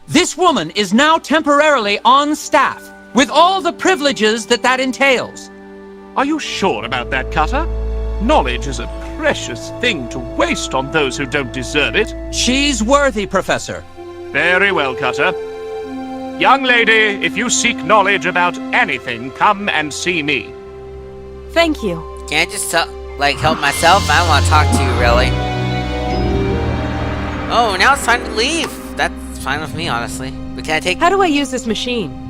this woman is now temporarily on staff, with all the privileges that entails. Are you sure about that, Cutter? Knowledge is a precious thing to waste on those who don't deserve it. She's worthy, Professor. Very well, Cutter. Young lady, if you seek knowledge about anything, come and see me. Thank you. Can I just help myself? I don't want to talk to you, really. Oh, now it's time to leave. that's fine with me, honestly. But can I take... How do I use this machine?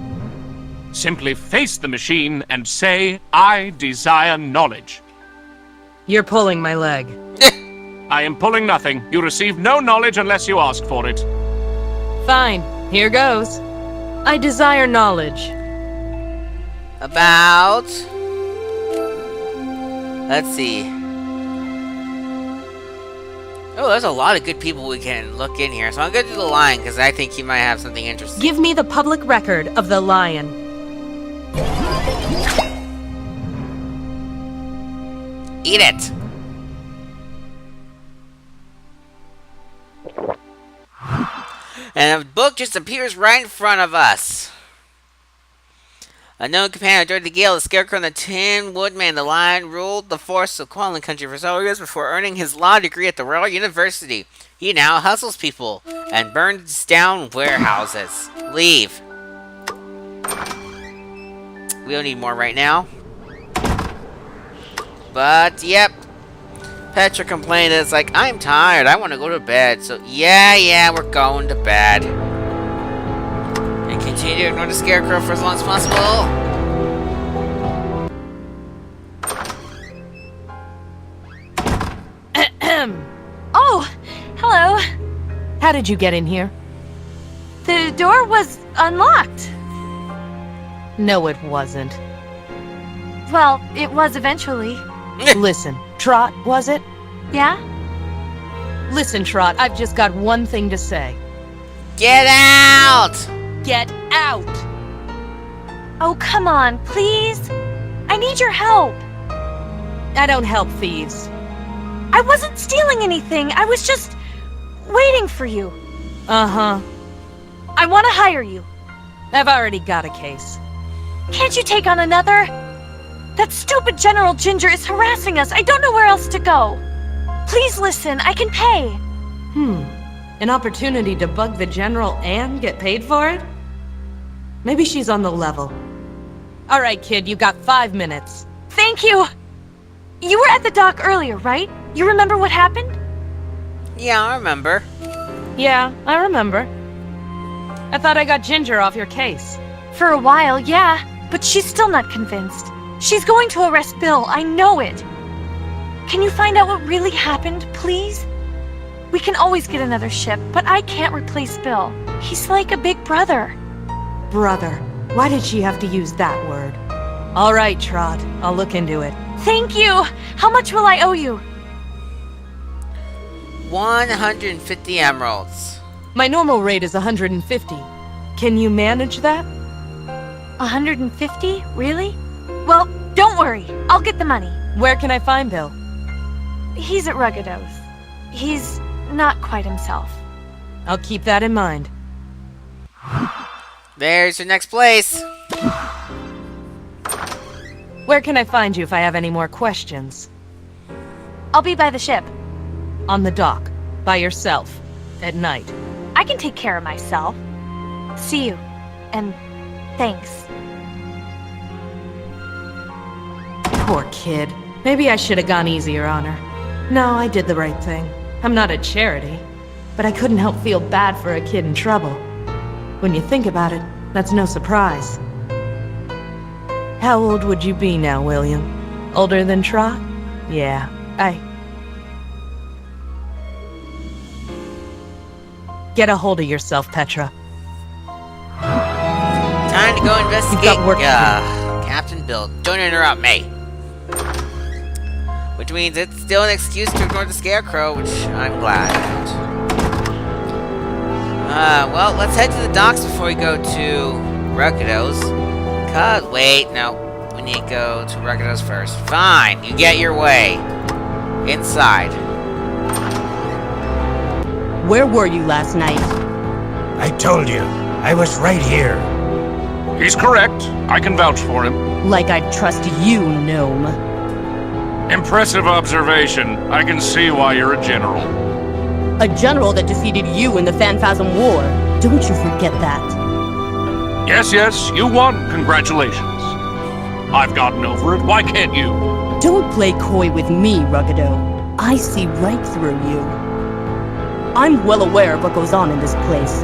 Simply face the machine and say, I desire knowledge. You're pulling my leg. I am pulling nothing. You receive no knowledge unless you ask for it. Fine, here goes. I desire knowledge. About... Let's see. Oh, there's a lot of good people we can look in here. So I'm going to do the lion, because I think he might have something interesting. Give me the public record of the lion. Eat it! And a book just appears right in front of us. A known companion during the Gale, the Scarecrow and the Tin Woodman, the Lion ruled the forests of Quanlan Country for several years before earning his law degree at the Royal University. He now hustles people and burns down warehouses. Leave. We don't need more right now. But, yep. Petra complained that it's like, I'm tired, I want to go to bed. So, yeah, we're going to bed. And continue to ignore the Scarecrow for as long as possible. Oh, hello. How did you get in here? The door was unlocked. No, it wasn't. Well, it was eventually. Listen, Trot, was it? Yeah? Listen, Trot, I've just got one thing to say. Get out! Get out! Oh, come on, please. I need your help. I don't help thieves. I wasn't stealing anything. I was just waiting for you. Uh-huh. I want to hire you. I've already got a case. Can't you take on another? That stupid General Ginger is harassing us. I don't know where else to go. Please listen, I can pay. An opportunity to bug the General and get paid for it? Maybe she's on the level. All right, kid, you got 5 minutes. Thank you. You were at the dock earlier, right? You remember what happened? Yeah, I remember. Yeah, I remember. I thought I got Ginger off your case. For a while, yeah, but she's still not convinced. She's going to arrest Bill, I know it. Can you find out what really happened, please? We can always get another ship, but I can't replace Bill. He's like a big brother. Brother. Why did she have to use that word? All right, Trot. I'll look into it. Thank you! How much will I owe you? 150 emeralds. My normal rate is 150. Can you manage that? 150? Really? Well, don't worry. I'll get the money. Where can I find Bill? He's at Ruggidos. He's not quite himself. I'll keep that in mind. There's your next place. Where can I find you if I have any more questions? I'll be by the ship. On the dock. By yourself. At night. I can take care of myself. See you. And thanks. Poor kid. Maybe I should have gone easier on her. No, I did the right thing. I'm not a charity. But I couldn't help feel bad for a kid in trouble. When you think about it, that's no surprise. How old would you be now, William? Older than Trot? Yeah, Get a hold of yourself, Petra. Time to go investigate. You've got work to do. Captain Bill, don't interrupt me. Which means it's still an excuse to ignore the Scarecrow, which I'm glad. Well, let's head to the docks before we go to Ruggidos. Wait, no. We need to go to Ruggidos first. Fine, you get your way. Inside. Where were you last night? I told you. I was right here. He's correct. I can vouch for him. Like I'd trust you, gnome. Impressive observation. I can see why you're a general. A general that defeated you in the Phanphasm War. Don't you forget that. Yes, you won. Congratulations. I've gotten over it. Why can't you? Don't play coy with me, Ruggido. I see right through you. I'm well aware of what goes on in this place.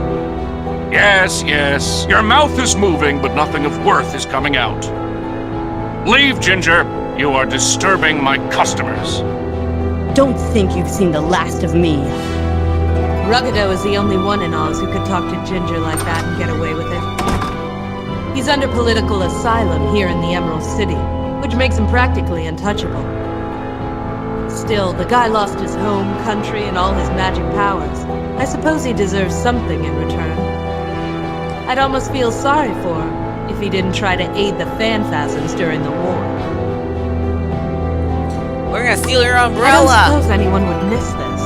Yes, yes. Your mouth is moving, but nothing of worth is coming out. Leave, Ginger. You are disturbing my customers. Don't think you've seen the last of me. Ruggedo is the only one in Oz who could talk to Ginger like that and get away with it. He's under political asylum here in the Emerald City, which makes him practically untouchable. Still, the guy lost his home, country, and all his magic powers. I suppose he deserves something in return. I'd almost feel sorry for him if he didn't try to aid the Phanphasms during the war. We're gonna steal your I don't umbrella! suppose anyone would miss this.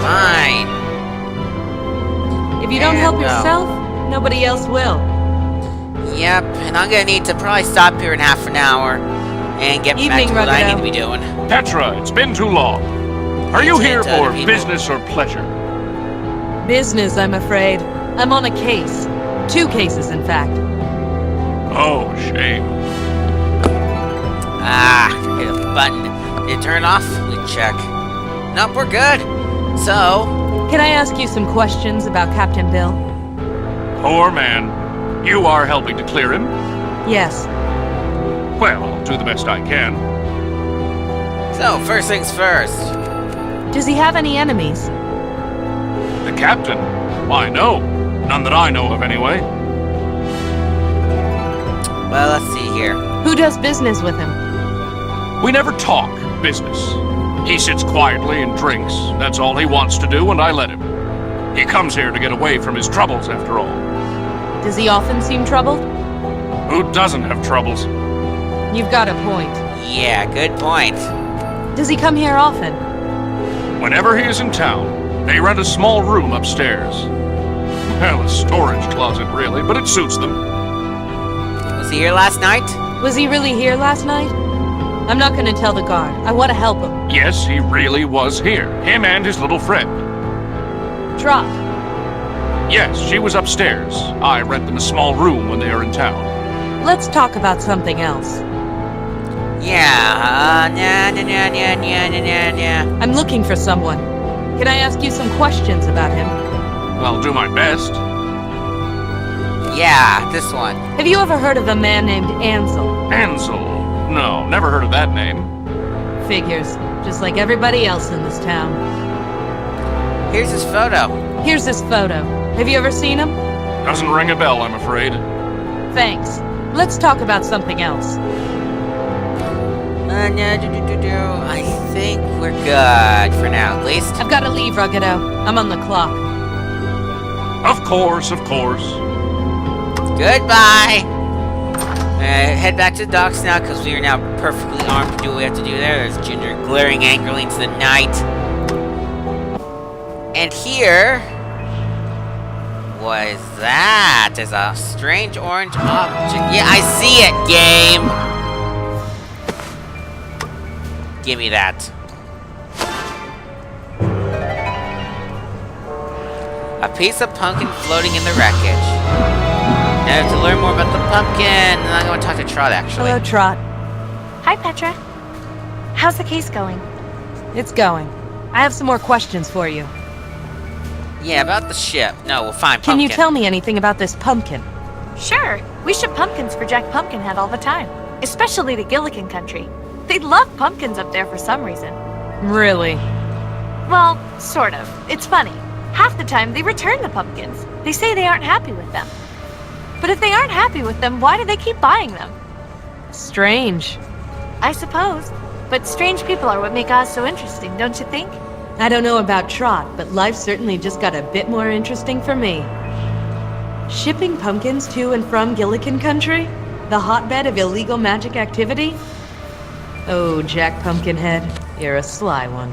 Fine. If you don't And help no. yourself, nobody else will. Yep, and I'm gonna need to probably stop here in half an hour and get back Evening, to what I Ruggedo. need to be doing. Petra, it's been too long. Are you here Can't tell for the people. business or pleasure? Business, I'm afraid. I'm on a case. 2 cases, in fact. Oh, shame. Hit a button. Did it turn off? We check. Nope, we're good. So, Can I ask you some questions about Captain Bill? Poor man. You are helping to clear him? Yes. Well, I'll do the best I can. first things first. Does he have any enemies? The captain? Why, no. None that I know of, anyway. Well, let's see here. Who does business with him? We never talk business. He sits quietly and drinks. That's all he wants to do, and I let him. He comes here to get away from his troubles, after all. Does he often seem troubled? Who doesn't have troubles? You've got a point. Yeah, good point. Does he come here often? Whenever he is in town, they rent a small room upstairs. Well, a storage closet, really, but it suits them. Was he here last night? Was he really here last night? I'm not gonna tell the guard. I want to help him. Yes, he really was here. Him and his little friend. Trot. Yes, she was upstairs. I rent them a small room when they are in town. Let's talk about something else. Yeah, nah. I'm looking for someone. Can I ask you some questions about him? I'll do my best. Yeah, this one. Have you ever heard of a man named Ansel? Ansel? No, never heard of that name. Figures. Just like everybody else in this town. Here's his photo. Here's his photo. Have you ever seen him? Doesn't ring a bell, I'm afraid. Thanks. Let's talk about something else. I think we're good for now, at least. I've got to leave, Ruggedo. I'm on the clock. Of course, of course. Goodbye. Head back to the docks now, because we are now perfectly armed to do what we have to do there. There's Ginger glaring angrily into the night. And here... What is that? There's a strange orange object. Yeah, I see it, game! Give me that. A piece of pumpkin floating in the wreckage. Now to learn more about the pumpkin, and I'm going to talk to Trot, actually. Hello, Trot. Hi, Petra. How's the case going? It's going. I have some more questions for you. Yeah, about the ship. No, we'll find Can pumpkin. you tell me anything about this pumpkin? Sure. We ship pumpkins for Jack Pumpkinhead all the time, especially to Gillikin Country. They love pumpkins up there for some reason. Really? Well, sort of. It's funny. Half the time, they return the pumpkins. They say they aren't happy with them. But if they aren't happy with them, why do they keep buying them? Strange. I suppose. But strange people are what make Oz so interesting, don't you think? I don't know about Trot, but life certainly just got a bit more interesting for me. Shipping pumpkins to and from Gillikin Country? The hotbed of illegal magic activity? Oh, Jack Pumpkinhead, you're a sly one.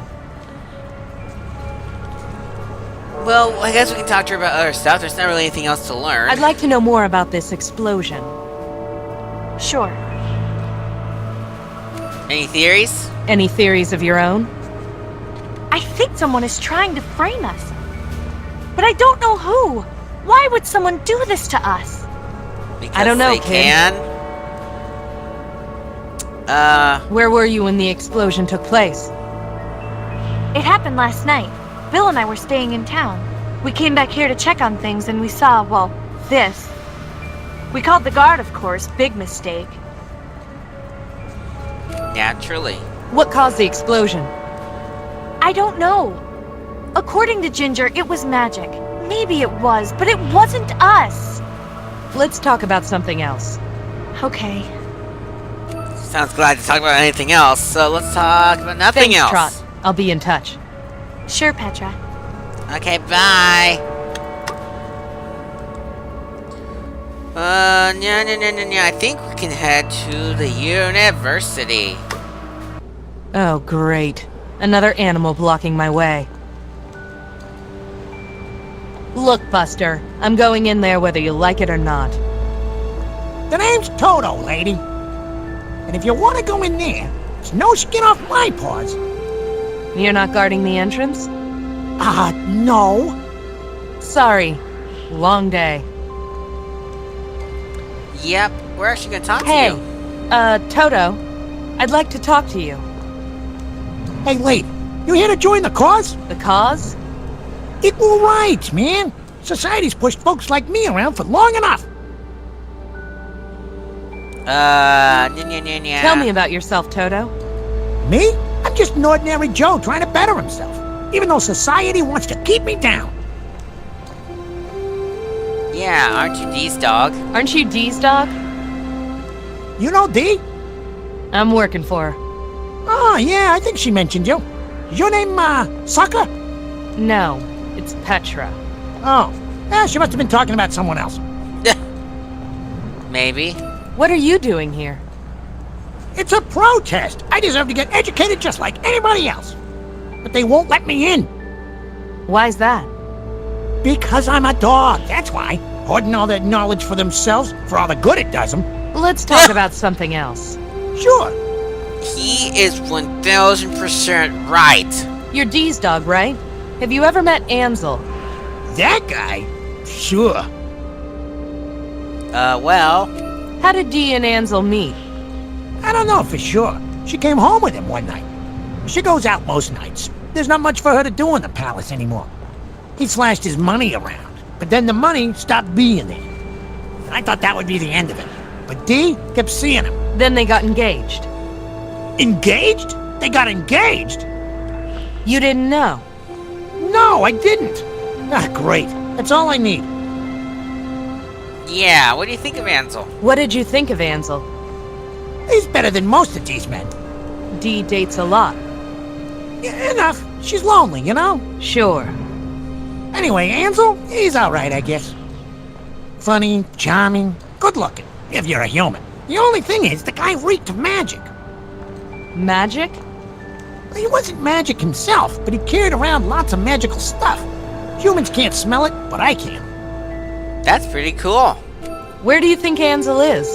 Well, I guess we can talk to her about other stuff. There's not really anything else to learn. I'd like to know more about this explosion. Sure. Any theories? Any theories of your own? I think someone is trying to frame us. But I don't know who. Why would someone do this to us? Because I don't know, they kid. can. Where were you when the explosion took place? It happened last night. Bill and I were staying in town. We came back here to check on things and we saw, well, this. We called the guard, of course. Big mistake. Naturally. What caused the explosion? I don't know. According to Ginger, it was magic. Maybe it was, but it wasn't us. Let's talk about something else. Okay. Sounds glad to talk about anything else, so let's talk about nothing Thanks, else. Trot. I'll be in touch. Sure, Petra. Okay, bye. No. I think we can head to the university. Oh, great. Another animal blocking my way. Look, Buster, I'm going in there whether you like it or not. The name's Toto, lady. And if you want to go in there, there's no skin off my paws. You're not guarding the entrance? No. Sorry. Long day. Yep, we're actually gonna talk Hey, to you. Toto, I'd like to talk to you. Hey, lady, you here to join the cause? The cause? Equal rights, man. Society's pushed folks like me around for long enough. Tell me about yourself, Toto. Me? I'm just an ordinary Joe trying to better himself, even though society wants to keep me down. Yeah, aren't you Dee's dog? Aren't you Dee's dog? You know Dee? I'm working for her. Oh, yeah, I think she mentioned you. Is your name, Sucker? No, it's Petra. Oh, yeah, she must have been talking about someone else. Maybe. What are you doing here? It's a protest. I deserve to get educated just like anybody else. But they won't let me in. Why's that? Because I'm a dog, that's why. Hoarding all that knowledge for themselves, for all the good it does them. Let's talk about something else. Sure. He is 1000% right. You're Dee's dog, right? Have you ever met Ansel? That guy? Sure. Well... How did Dee and Ansel meet? I don't know for sure. She came home with him one night. She goes out most nights. There's not much for her to do in the palace anymore. He slashed his money around, but then the money stopped being there. I thought that would be the end of it. But Dee kept seeing him. Then they got engaged. Engaged? They got engaged? You didn't know? No, I didn't. Ah, great. That's all I need. Yeah, what do you think of Ansel? What did you think of Ansel? He's better than most of Dee's men. Dee dates a lot. Yeah, enough. She's lonely, you know? Sure. Anyway, Ansel, he's alright, I guess. Funny, charming, good-looking, if you're a human. The only thing is, the guy reeked of magic. Magic? He wasn't magic himself, but he carried around lots of magical stuff. Humans can't smell it, but I can. That's pretty cool. Where do you think Ansel is?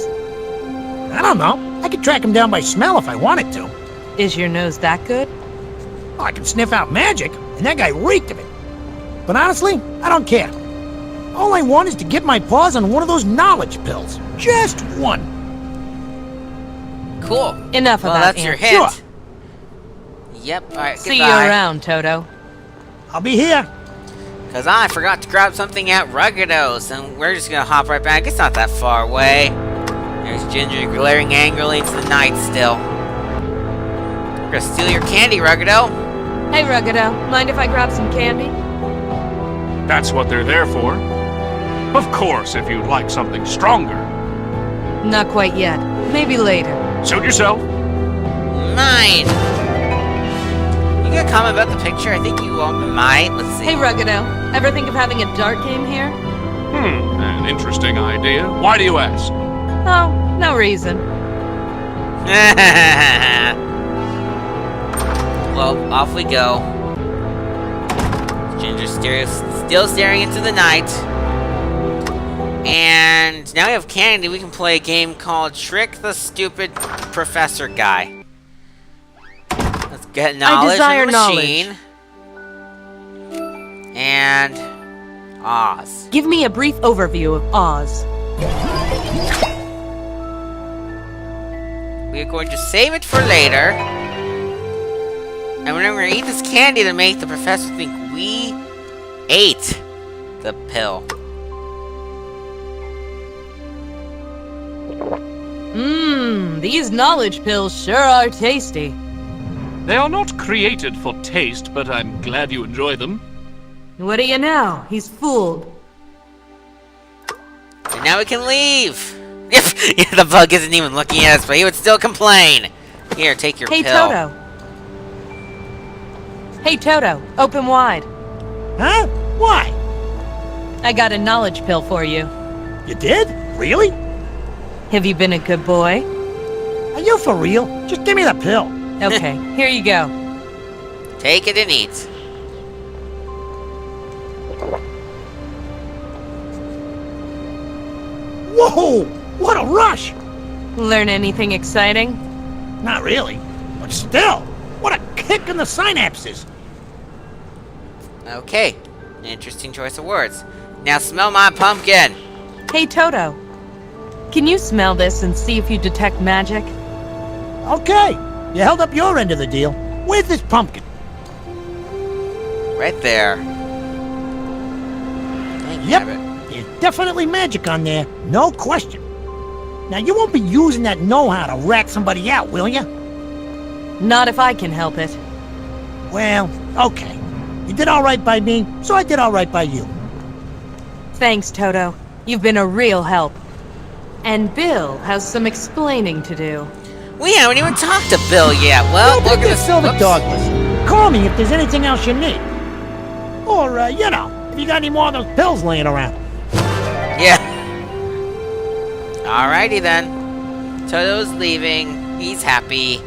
I don't know. I could track him down by smell if I wanted to. Is your nose that good? Well, I can sniff out magic, and that guy reeked of it. But honestly, I don't care. All I want is to get my paws on one of those knowledge pills. Just one. Cool. Enough well, about that's your Ansel. hint. Sure. Yep, alright, See you goodbye. around, Toto. I'll be here. Because I forgot to grab something at Ruggidos, and we're just gonna hop right back. It's not that far away. There's Ginger glaring angrily into the night still. We're gonna steal your candy, Ruggido. Hey, Ruggido, mind if I grab some candy? That's what they're there for. Of course, if you'd like something stronger. Not quite yet. Maybe later. Suit yourself. Mine. You got a comment about the picture? I think you might. Let's see. Hey, Ruggido, ever think of having a dart game here? An interesting idea. Why do you ask? Oh, no reason. Well, off we go. Ginger still staring into the night. And now we have candy. We can play a game called Trick the Stupid Professor Guy. Let's get knowledge desire from the machine. And Oz. Give me a brief overview of Oz. We are going to save it for later. And we're gonna eat this candy to make the professor think we ate the pill. These knowledge pills sure are tasty. They are not created for taste, but I'm glad you enjoy them. What do you know? He's fooled. And now we can leave. The bug isn't even looking at us, but he would still complain. Here, take your Hey, pill. Toto. Hey, Toto, open wide. Huh? Why? I got a knowledge pill for you. You did? Really? Have you been a good boy? Are you for real? Just give me the pill. Okay, here you go. Take it and eat. Whoa! What a rush! Learn anything exciting? Not really, but still, what a kick in the synapses! Okay, interesting choice of words. Now smell my pumpkin. Hey, Toto. Can you smell this and see if you detect magic? Okay, you held up your end of the deal. Where's this pumpkin? Right there. Thank you, Yep, Rabbit. there's definitely magic on there, no question. Now, you won't be using that know-how to rat somebody out, will you? Not if I can help it. Well, okay. You did all right by me, so I did all right by you. Thanks, Toto. You've been a real help. And Bill has some explaining to do. We haven't even talked to Bill yet. Well, Don't look take at this this. Silver Whoops. Dog list. Call me if there's anything else you need. Or, if you got any more of those pills laying around. Yeah. Alrighty then. Toto's leaving. He's happy.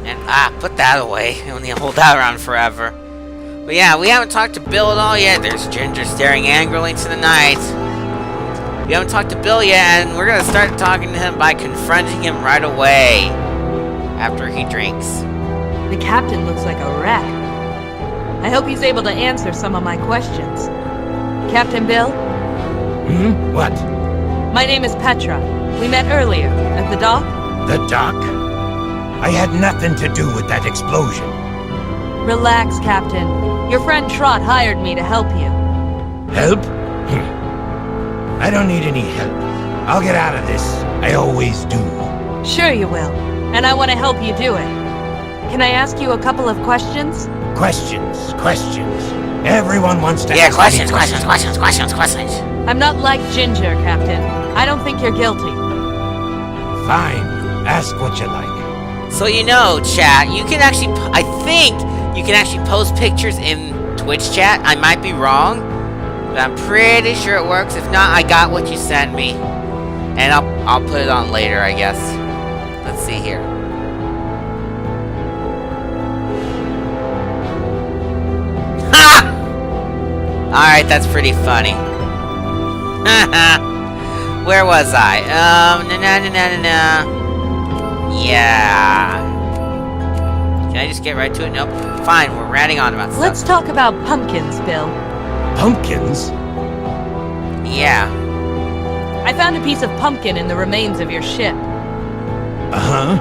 And, put that away. You only hold that around forever. But yeah, we haven't talked to Bill at all yet. There's Ginger staring angrily into the night. We haven't talked to Bill yet, and we're gonna start talking to him by confronting him right away. After he drinks. The captain looks like a wreck. I hope he's able to answer some of my questions. Captain Bill? What? My name is Petra. We met earlier, at the dock. The dock? I had nothing to do with that explosion. Relax, Captain. Your friend Trot hired me to help you. Help? I don't need any help. I'll get out of this. I always do. Sure you will. And I want to help you do it. Can I ask you a couple of questions? Questions. Everyone wants to ask me questions. I'm not like Ginger, Captain. I don't think you're guilty. Fine. Ask what you like. So chat, you can actually, I think you can actually post pictures in Twitch chat. I might be wrong, but I'm pretty sure it works. If not, I got what you sent me. And I'll put it on later, I guess. Let's see here. Ha! Alright, that's pretty funny. Where was I? Yeah. Can I just get right to it? Nope. Fine, we're ratting on about stuff. Let's talk about pumpkins, Bill. Pumpkins? Yeah. I found a piece of pumpkin in the remains of your ship. Uh-huh.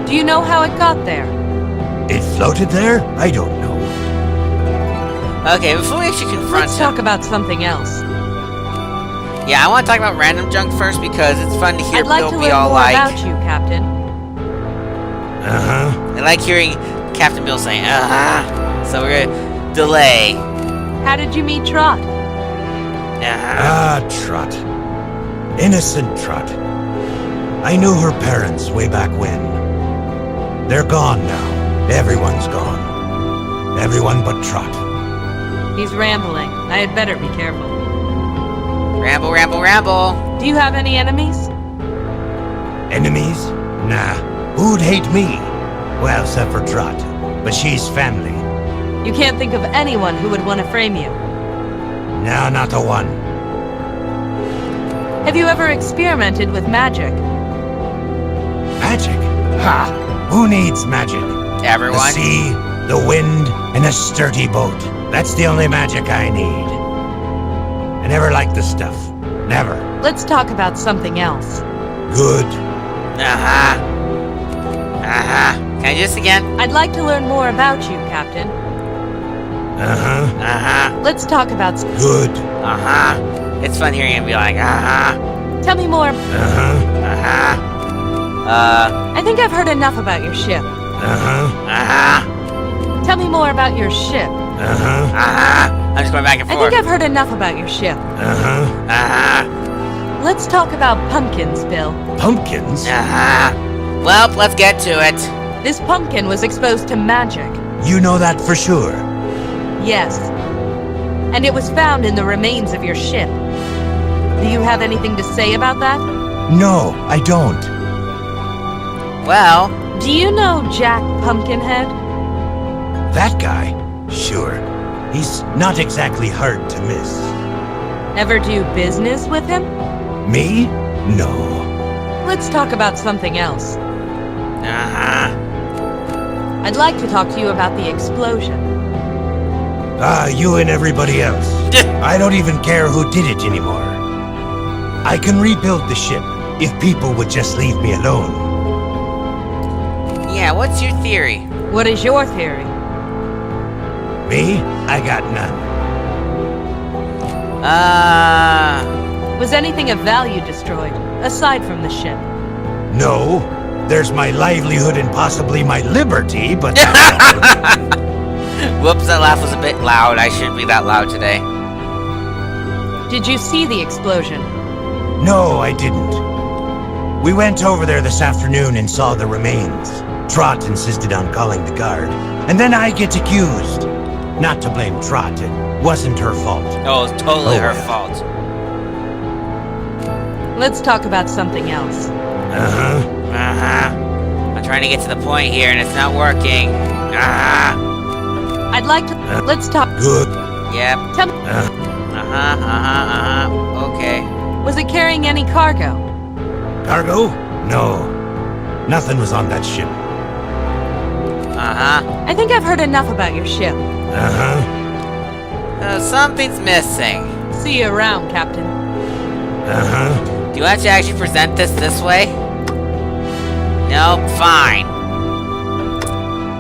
Do you know how it got there? It floated there? I don't know. Okay, before we actually confront Let's him. talk about something else. Yeah, I want to talk about random junk first because it's fun to hear I'd like Bill to be learn all more like. about you, Captain. Uh-huh. I like hearing Captain Bill saying, So we're gonna delay. How did you meet Trot? Trot. Innocent Trot. I knew her parents way back when. They're gone now. Everyone's gone. Everyone but Trot. He's rambling. I had better be careful. Ramble. Do you have any enemies? Enemies? Nah. Who'd hate me? Well, except for Trot. But she's family. You can't think of anyone who would want to frame you. No, not the one. Have you ever experimented with magic? Magic? Ha! Who needs magic? Everyone. The sea, the wind, and a sturdy boat. That's the only magic I need. I never liked the stuff. Never. Let's talk about something else. Good. Can I do this again? I'd like to learn more about you, Captain. Uh-huh. Uh-huh. Let's talk about... Good. Uh-huh. It's fun hearing him be like, uh-huh. Tell me more. Uh-huh. Uh-huh. I think I've heard enough about your ship. Uh-huh. Uh-huh. Tell me more about your ship. Uh-huh. Uh-huh. I'm just going back and I forth. think I've heard enough about your ship. Uh-huh. Uh-huh. Let's talk about pumpkins, Bill. Pumpkins? Uh-huh. Well, let's get to it. This pumpkin was exposed to magic. You know that for sure. Yes. And it was found in the remains of your ship. Do you have anything to say about that? No, I don't. Well, Do you know Jack Pumpkinhead? That guy? Sure. He's not exactly hard to miss. Ever do business with him? Me? No. Let's talk about something else. uh-huh. I'd like to talk to you about the explosion. Ah, you and everybody else. I don't even care who did it anymore. I can rebuild the ship if people would just leave me alone. Yeah, what's your theory? What is your theory? Me? I got none. Was anything of value destroyed, aside from the ship? No. There's my livelihood and possibly my liberty, but that's all. Whoops, that laugh was a bit loud. I shouldn't be that loud today. Did you see the explosion? No, I didn't. We went over there this afternoon and saw the remains. Trot insisted on calling the guard, and then I get accused. Not to blame Trot, it wasn't her fault. Oh, it's totally her well. fault. Let's talk about something else. Uh-huh. Uh-huh. I'm trying to get to the point here, and it's not working. Uh-huh. I'd like to... Let's talk... Good. Yep. Tell me, Okay. was it carrying any cargo? Cargo? No. Nothing was on that ship. Uh-huh. I think I've heard enough about your ship. Uh-huh. Something's missing. See you around, Captain. Uh-huh. Do you want to actually present this way? Nope, fine.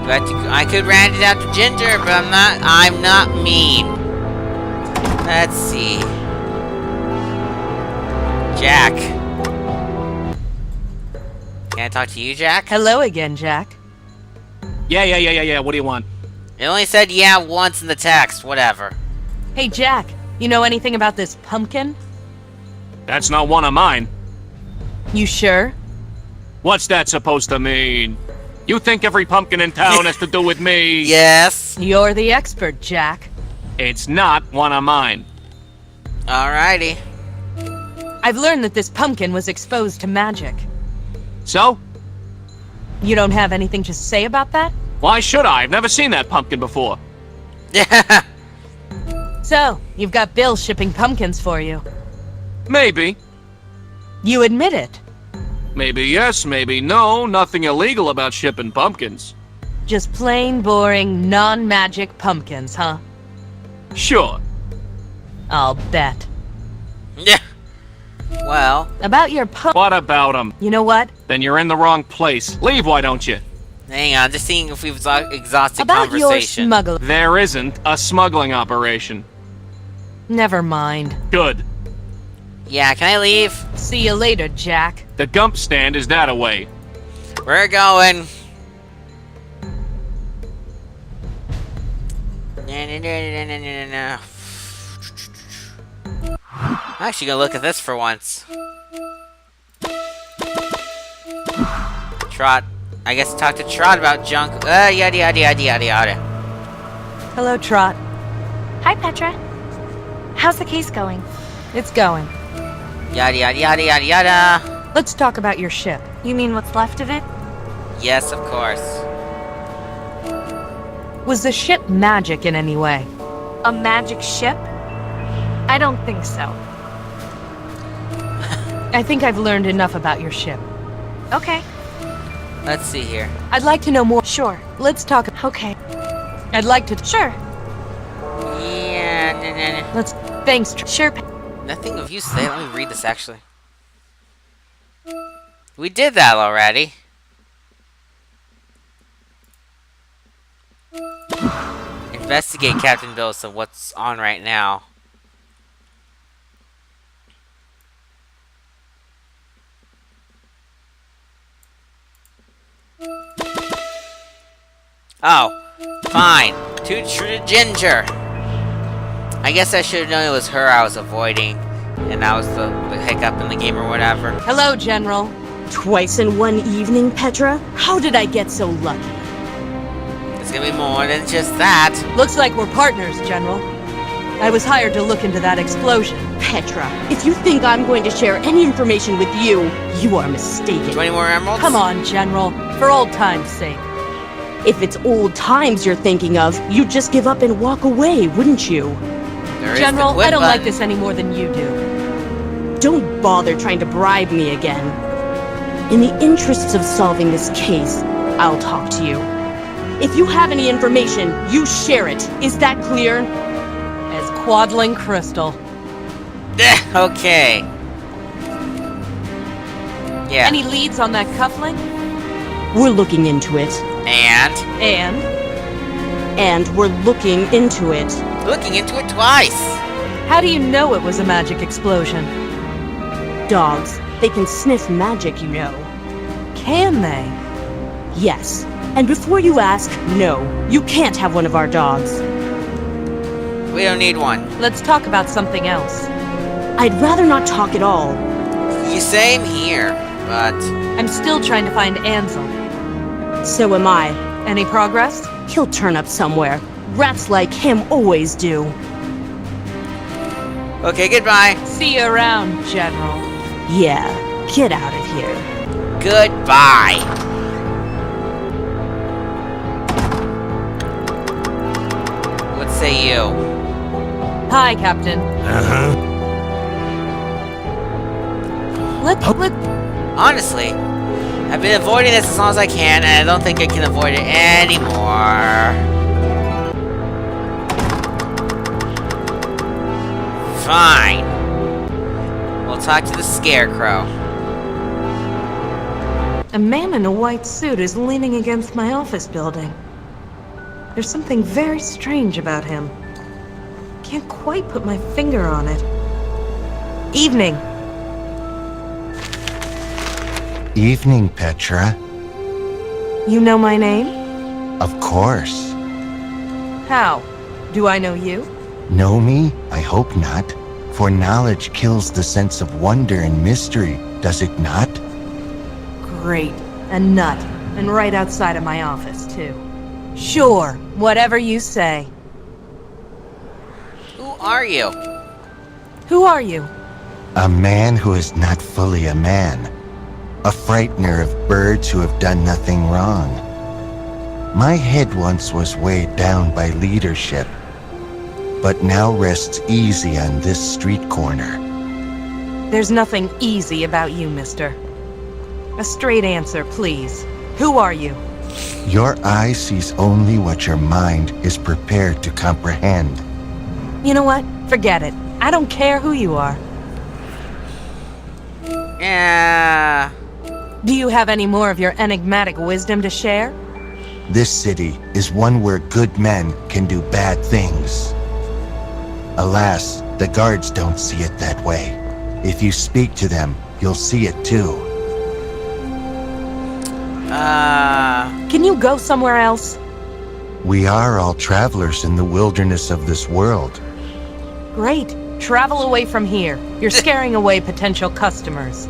I could round it out to Ginger, but I'm not mean. Let's see. Jack. Can I talk to you, Jack? Hello again, Jack. Yeah. What do you want? It only said yeah once in the text, whatever. Hey, Jack, you know anything about this pumpkin? That's not one of mine. You sure? What's that supposed to mean? You think every pumpkin in town has to do with me? Yes. You're the expert, Jack. It's not one of mine. Alrighty. I've learned that this pumpkin was exposed to magic. So? You don't have anything to say about that? Why should I? I've never seen that pumpkin before. Yeah. So, you've got Bill shipping pumpkins for you. Maybe. You admit it. Maybe yes, maybe no. Nothing illegal about shipping pumpkins. Just plain, boring, non-magic pumpkins, huh? Sure. I'll bet. Yeah. Well. About your What about them? You know what? Then you're in the wrong place. Leave, why don't you? Hang on, just seeing if we've exhausted About your conversation. smuggle. There isn't a smuggling operation. Never mind. Good. Yeah, can I leave? See you later, Jack. The Gump stand is that away. We're going. No. I'm actually gonna look at this for once. Trot. I guess talk to Trot about junk. Yada yada yada yada yada. Hello, Trot. Hi, Petra. How's the case going? It's going. Yada yada yada yada yada. Let's talk about your ship. You mean what's left of it? Yes, of course. Was the ship magic in any way? A magic ship? I don't think so. I think I've learned enough about your ship. Okay. Let's see here. I'd like to know more. Sure. Let's talk. Okay. I'd like to. Sure. Yeah, nah. Let's. Thanks. Sure. Nothing of use today. Let me read this actually. We did that already. investigate Captain Bills of what's on right now. Oh, fine. Too true to Ginger. I guess I should have known it was her I was avoiding, and that was the hiccup in the game or whatever. Hello, General. Twice in one evening, Petra? How did I get so lucky? It's gonna be more than just that. Looks like we're partners, General. I was hired to look into that explosion. Petra, if you think I'm going to share any information with you, you are mistaken. 20 more emeralds? Come on, General. For old time's sake. If it's old times you're thinking of, you'd just give up and walk away, wouldn't you? General, I don't like this any more than you do. Don't bother trying to bribe me again. In the interests of solving this case, I'll talk to you. If you have any information, you share it. Is that clear? As Quadling Crystal. Okay. Yeah. Any leads on that cufflink? We're looking into it. And we're looking into it. Looking into it twice. How do you know it was a magic explosion? Dogs. They can sniff magic, you know. Can they? Yes. And before you ask, no. You can't have one of our dogs. We don't need one. Let's talk about something else. I'd rather not talk at all. You same here, but... I'm still trying to find Ansel. So am I. Any progress? He'll turn up somewhere. Rats like him always do. Okay, goodbye. See you around, General. Yeah, get out of here. Goodbye. What say you? Hi, Captain. Let's Honestly, I've been avoiding this as long as I can, and I don't think I can avoid it anymore. Fine. We'll talk to the Scarecrow. A man in a white suit is leaning against my office building. There's something very strange about him. Can't quite put my finger on it. Evening. Evening, Petra. You know my name? Of course. How? Do I know you? Know me? I hope not. For knowledge kills the sense of wonder and mystery, does it not? Great. A nut. And right outside of my office, too. Sure. Whatever you say. Who are you? Who are you? A man who is not fully a man. A frightener of birds who have done nothing wrong. My head once was weighed down by leadership, but now rests easy on this street corner. There's nothing easy about you, mister. A straight answer, please. Who are you? Your eye sees only what your mind is prepared to comprehend. You know what? Forget it. I don't care who you are. Yeah. Do you have any more of your enigmatic wisdom to share? This city is one where good men can do bad things. Alas, the guards don't see it that way. If you speak to them, you'll see it too. Can you go somewhere else? We are all travelers in the wilderness of this world. Great. Travel away from here. You're scaring away potential customers.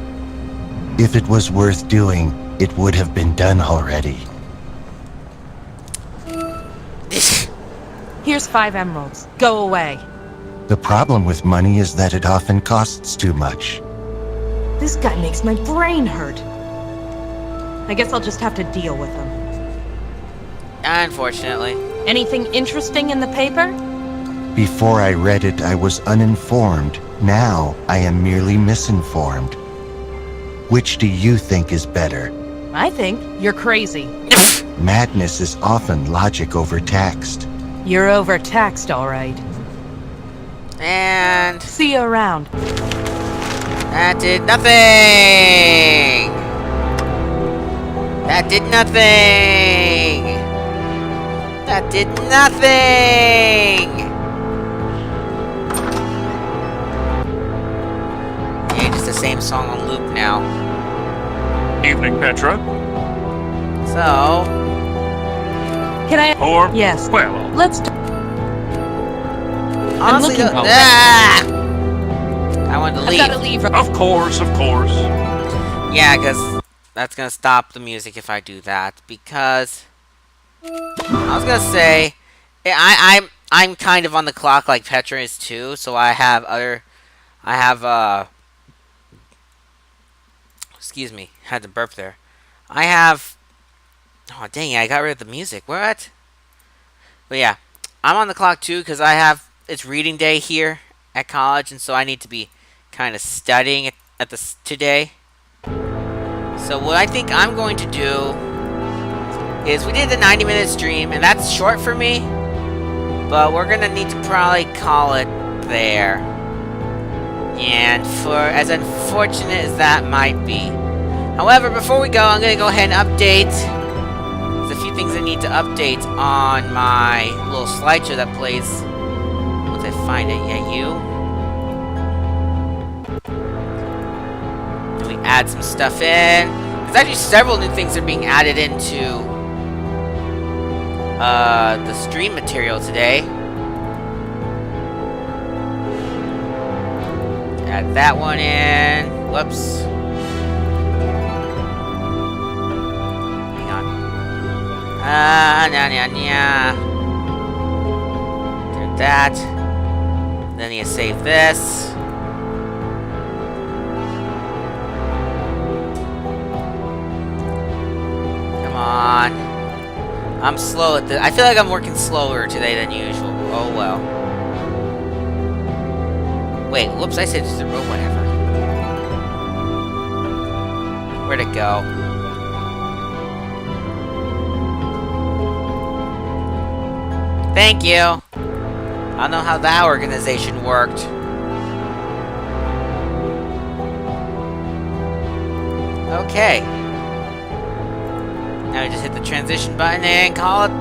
If it was worth doing, it would have been done already. Here's 5 emeralds. Go away. The problem with money is that it often costs too much. This guy makes my brain hurt. I guess I'll just have to deal with him. Unfortunately. Anything interesting in the paper? Before I read it, I was uninformed. Now, I am merely misinformed. Which do you think is better? I think you're crazy. Madness is often logic overtaxed. You're overtaxed, all right. And... see you around. That did nothing! That did nothing! That did nothing! Yeah, just the same song on loop now. Evening, Petra. So... Can I? Or, Yes. well, Let's. honestly, looking- I wanted to I've leave. gotta leave. of course. Yeah, because that's gonna stop the music if I do that. Because I was gonna say, I'm kind of on the clock like Petra is too. So I have excuse me, had to burp there. I have. Oh dang it! I got rid of the music. What? But yeah, I'm on the clock too because it's reading day here at college, and so I need to be kind of studying at this today. So what I think I'm going to do is we did the 90-minute stream, and that's short for me, but we're gonna need to probably call it there. And for as unfortunate as that might be, however, before we go, I'm gonna go ahead and update. There's a few things I need to update on my little slideshow that plays. Once I find it, yeah, you. And we add some stuff in. There's actually several new things that are being added into the stream material today. Add that one in. Whoops. Hang on. Do that. Then you save this. Come on. I'm slow at this. I feel like I'm working slower today than usual. Oh well. Wait, whoops, I said just a road, whatever. Where'd it go? Thank you. I don't know how that organization worked. Okay. Now we just hit the transition button and call it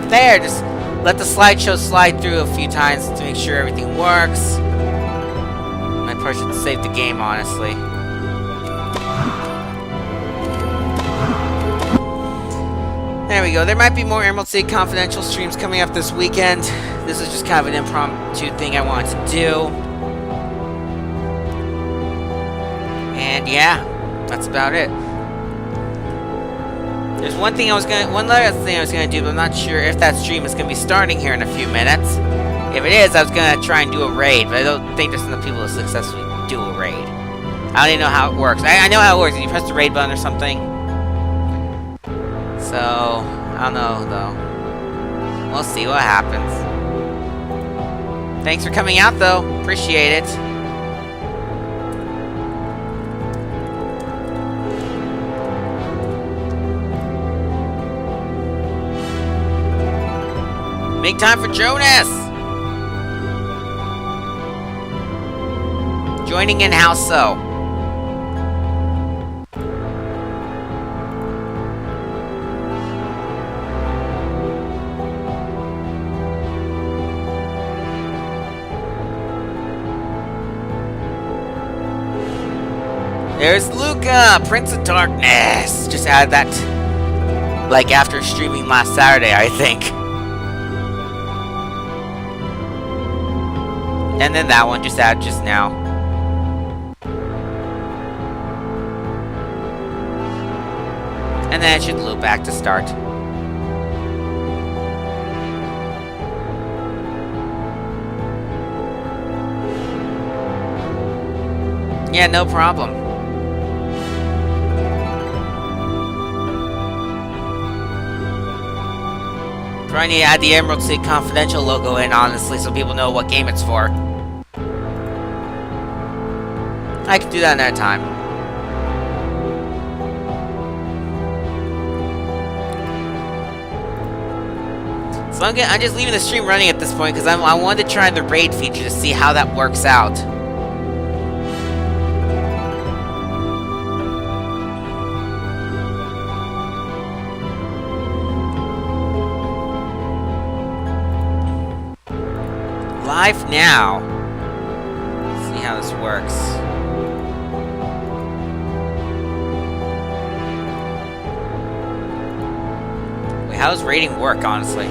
there. Just let the slideshow slide through a few times to make sure everything works. I probably should save the game, honestly. There we go. There might be more Emerald City Confidential streams coming up this weekend. This is just kind of an impromptu thing I wanted to do. And yeah, that's about it. There's one other thing I was gonna do, but I'm not sure if that stream is gonna be starting here in a few minutes. If it is, I was gonna try and do a raid, but I don't think there's enough people to successfully do a raid. I don't even know how it works. I know how it works. You press the raid button or something. So, I don't know, though. We'll see what happens. Thanks for coming out, though. Appreciate it. Make time for Jonas! Joining in house, so. There's Luca, Prince of Darkness. Just add that, like, after streaming last Saturday, I think. And then that one just add just now. And then it should loop back to start. Yeah, no problem. Probably need to add the Emerald City Confidential logo in, honestly, so people know what game it's for. I can do that another time. So I'm just leaving the stream running at this point because I wanted to try the raid feature to see how that works out. 5 now. Let's see how this works. Wait, how does rating work, honestly?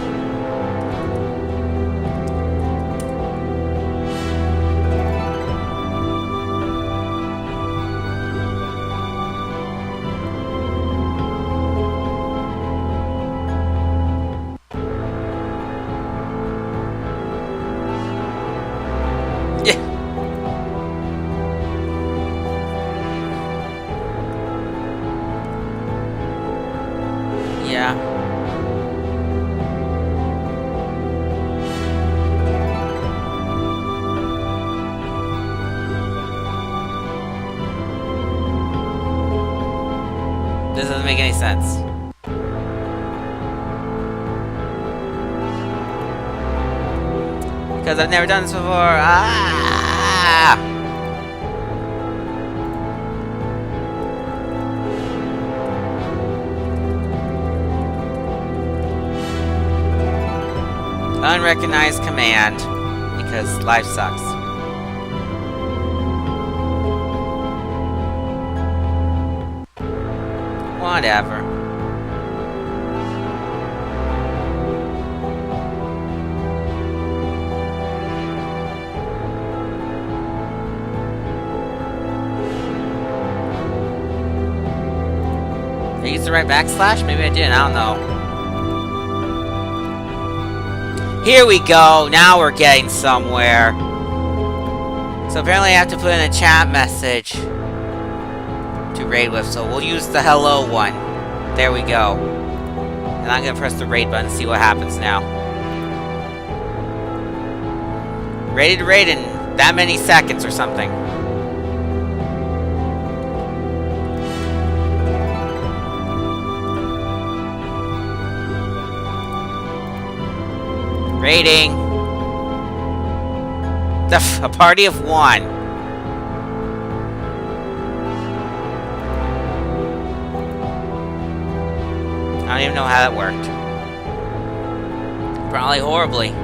Yeah. This doesn't make any sense. Because I've never done this before. Ah! Unrecognized command, because life sucks. Whatever. Did I use the right backslash? Maybe I didn't, I don't know. Here we go, now we're getting somewhere. So apparently I have to put in a chat message to raid with, so we'll use the hello one. There we go. And I'm gonna press the raid button and see what happens now. Ready to raid in that many seconds or something. Rating. A party of 1. I don't even know how that worked. Probably horribly.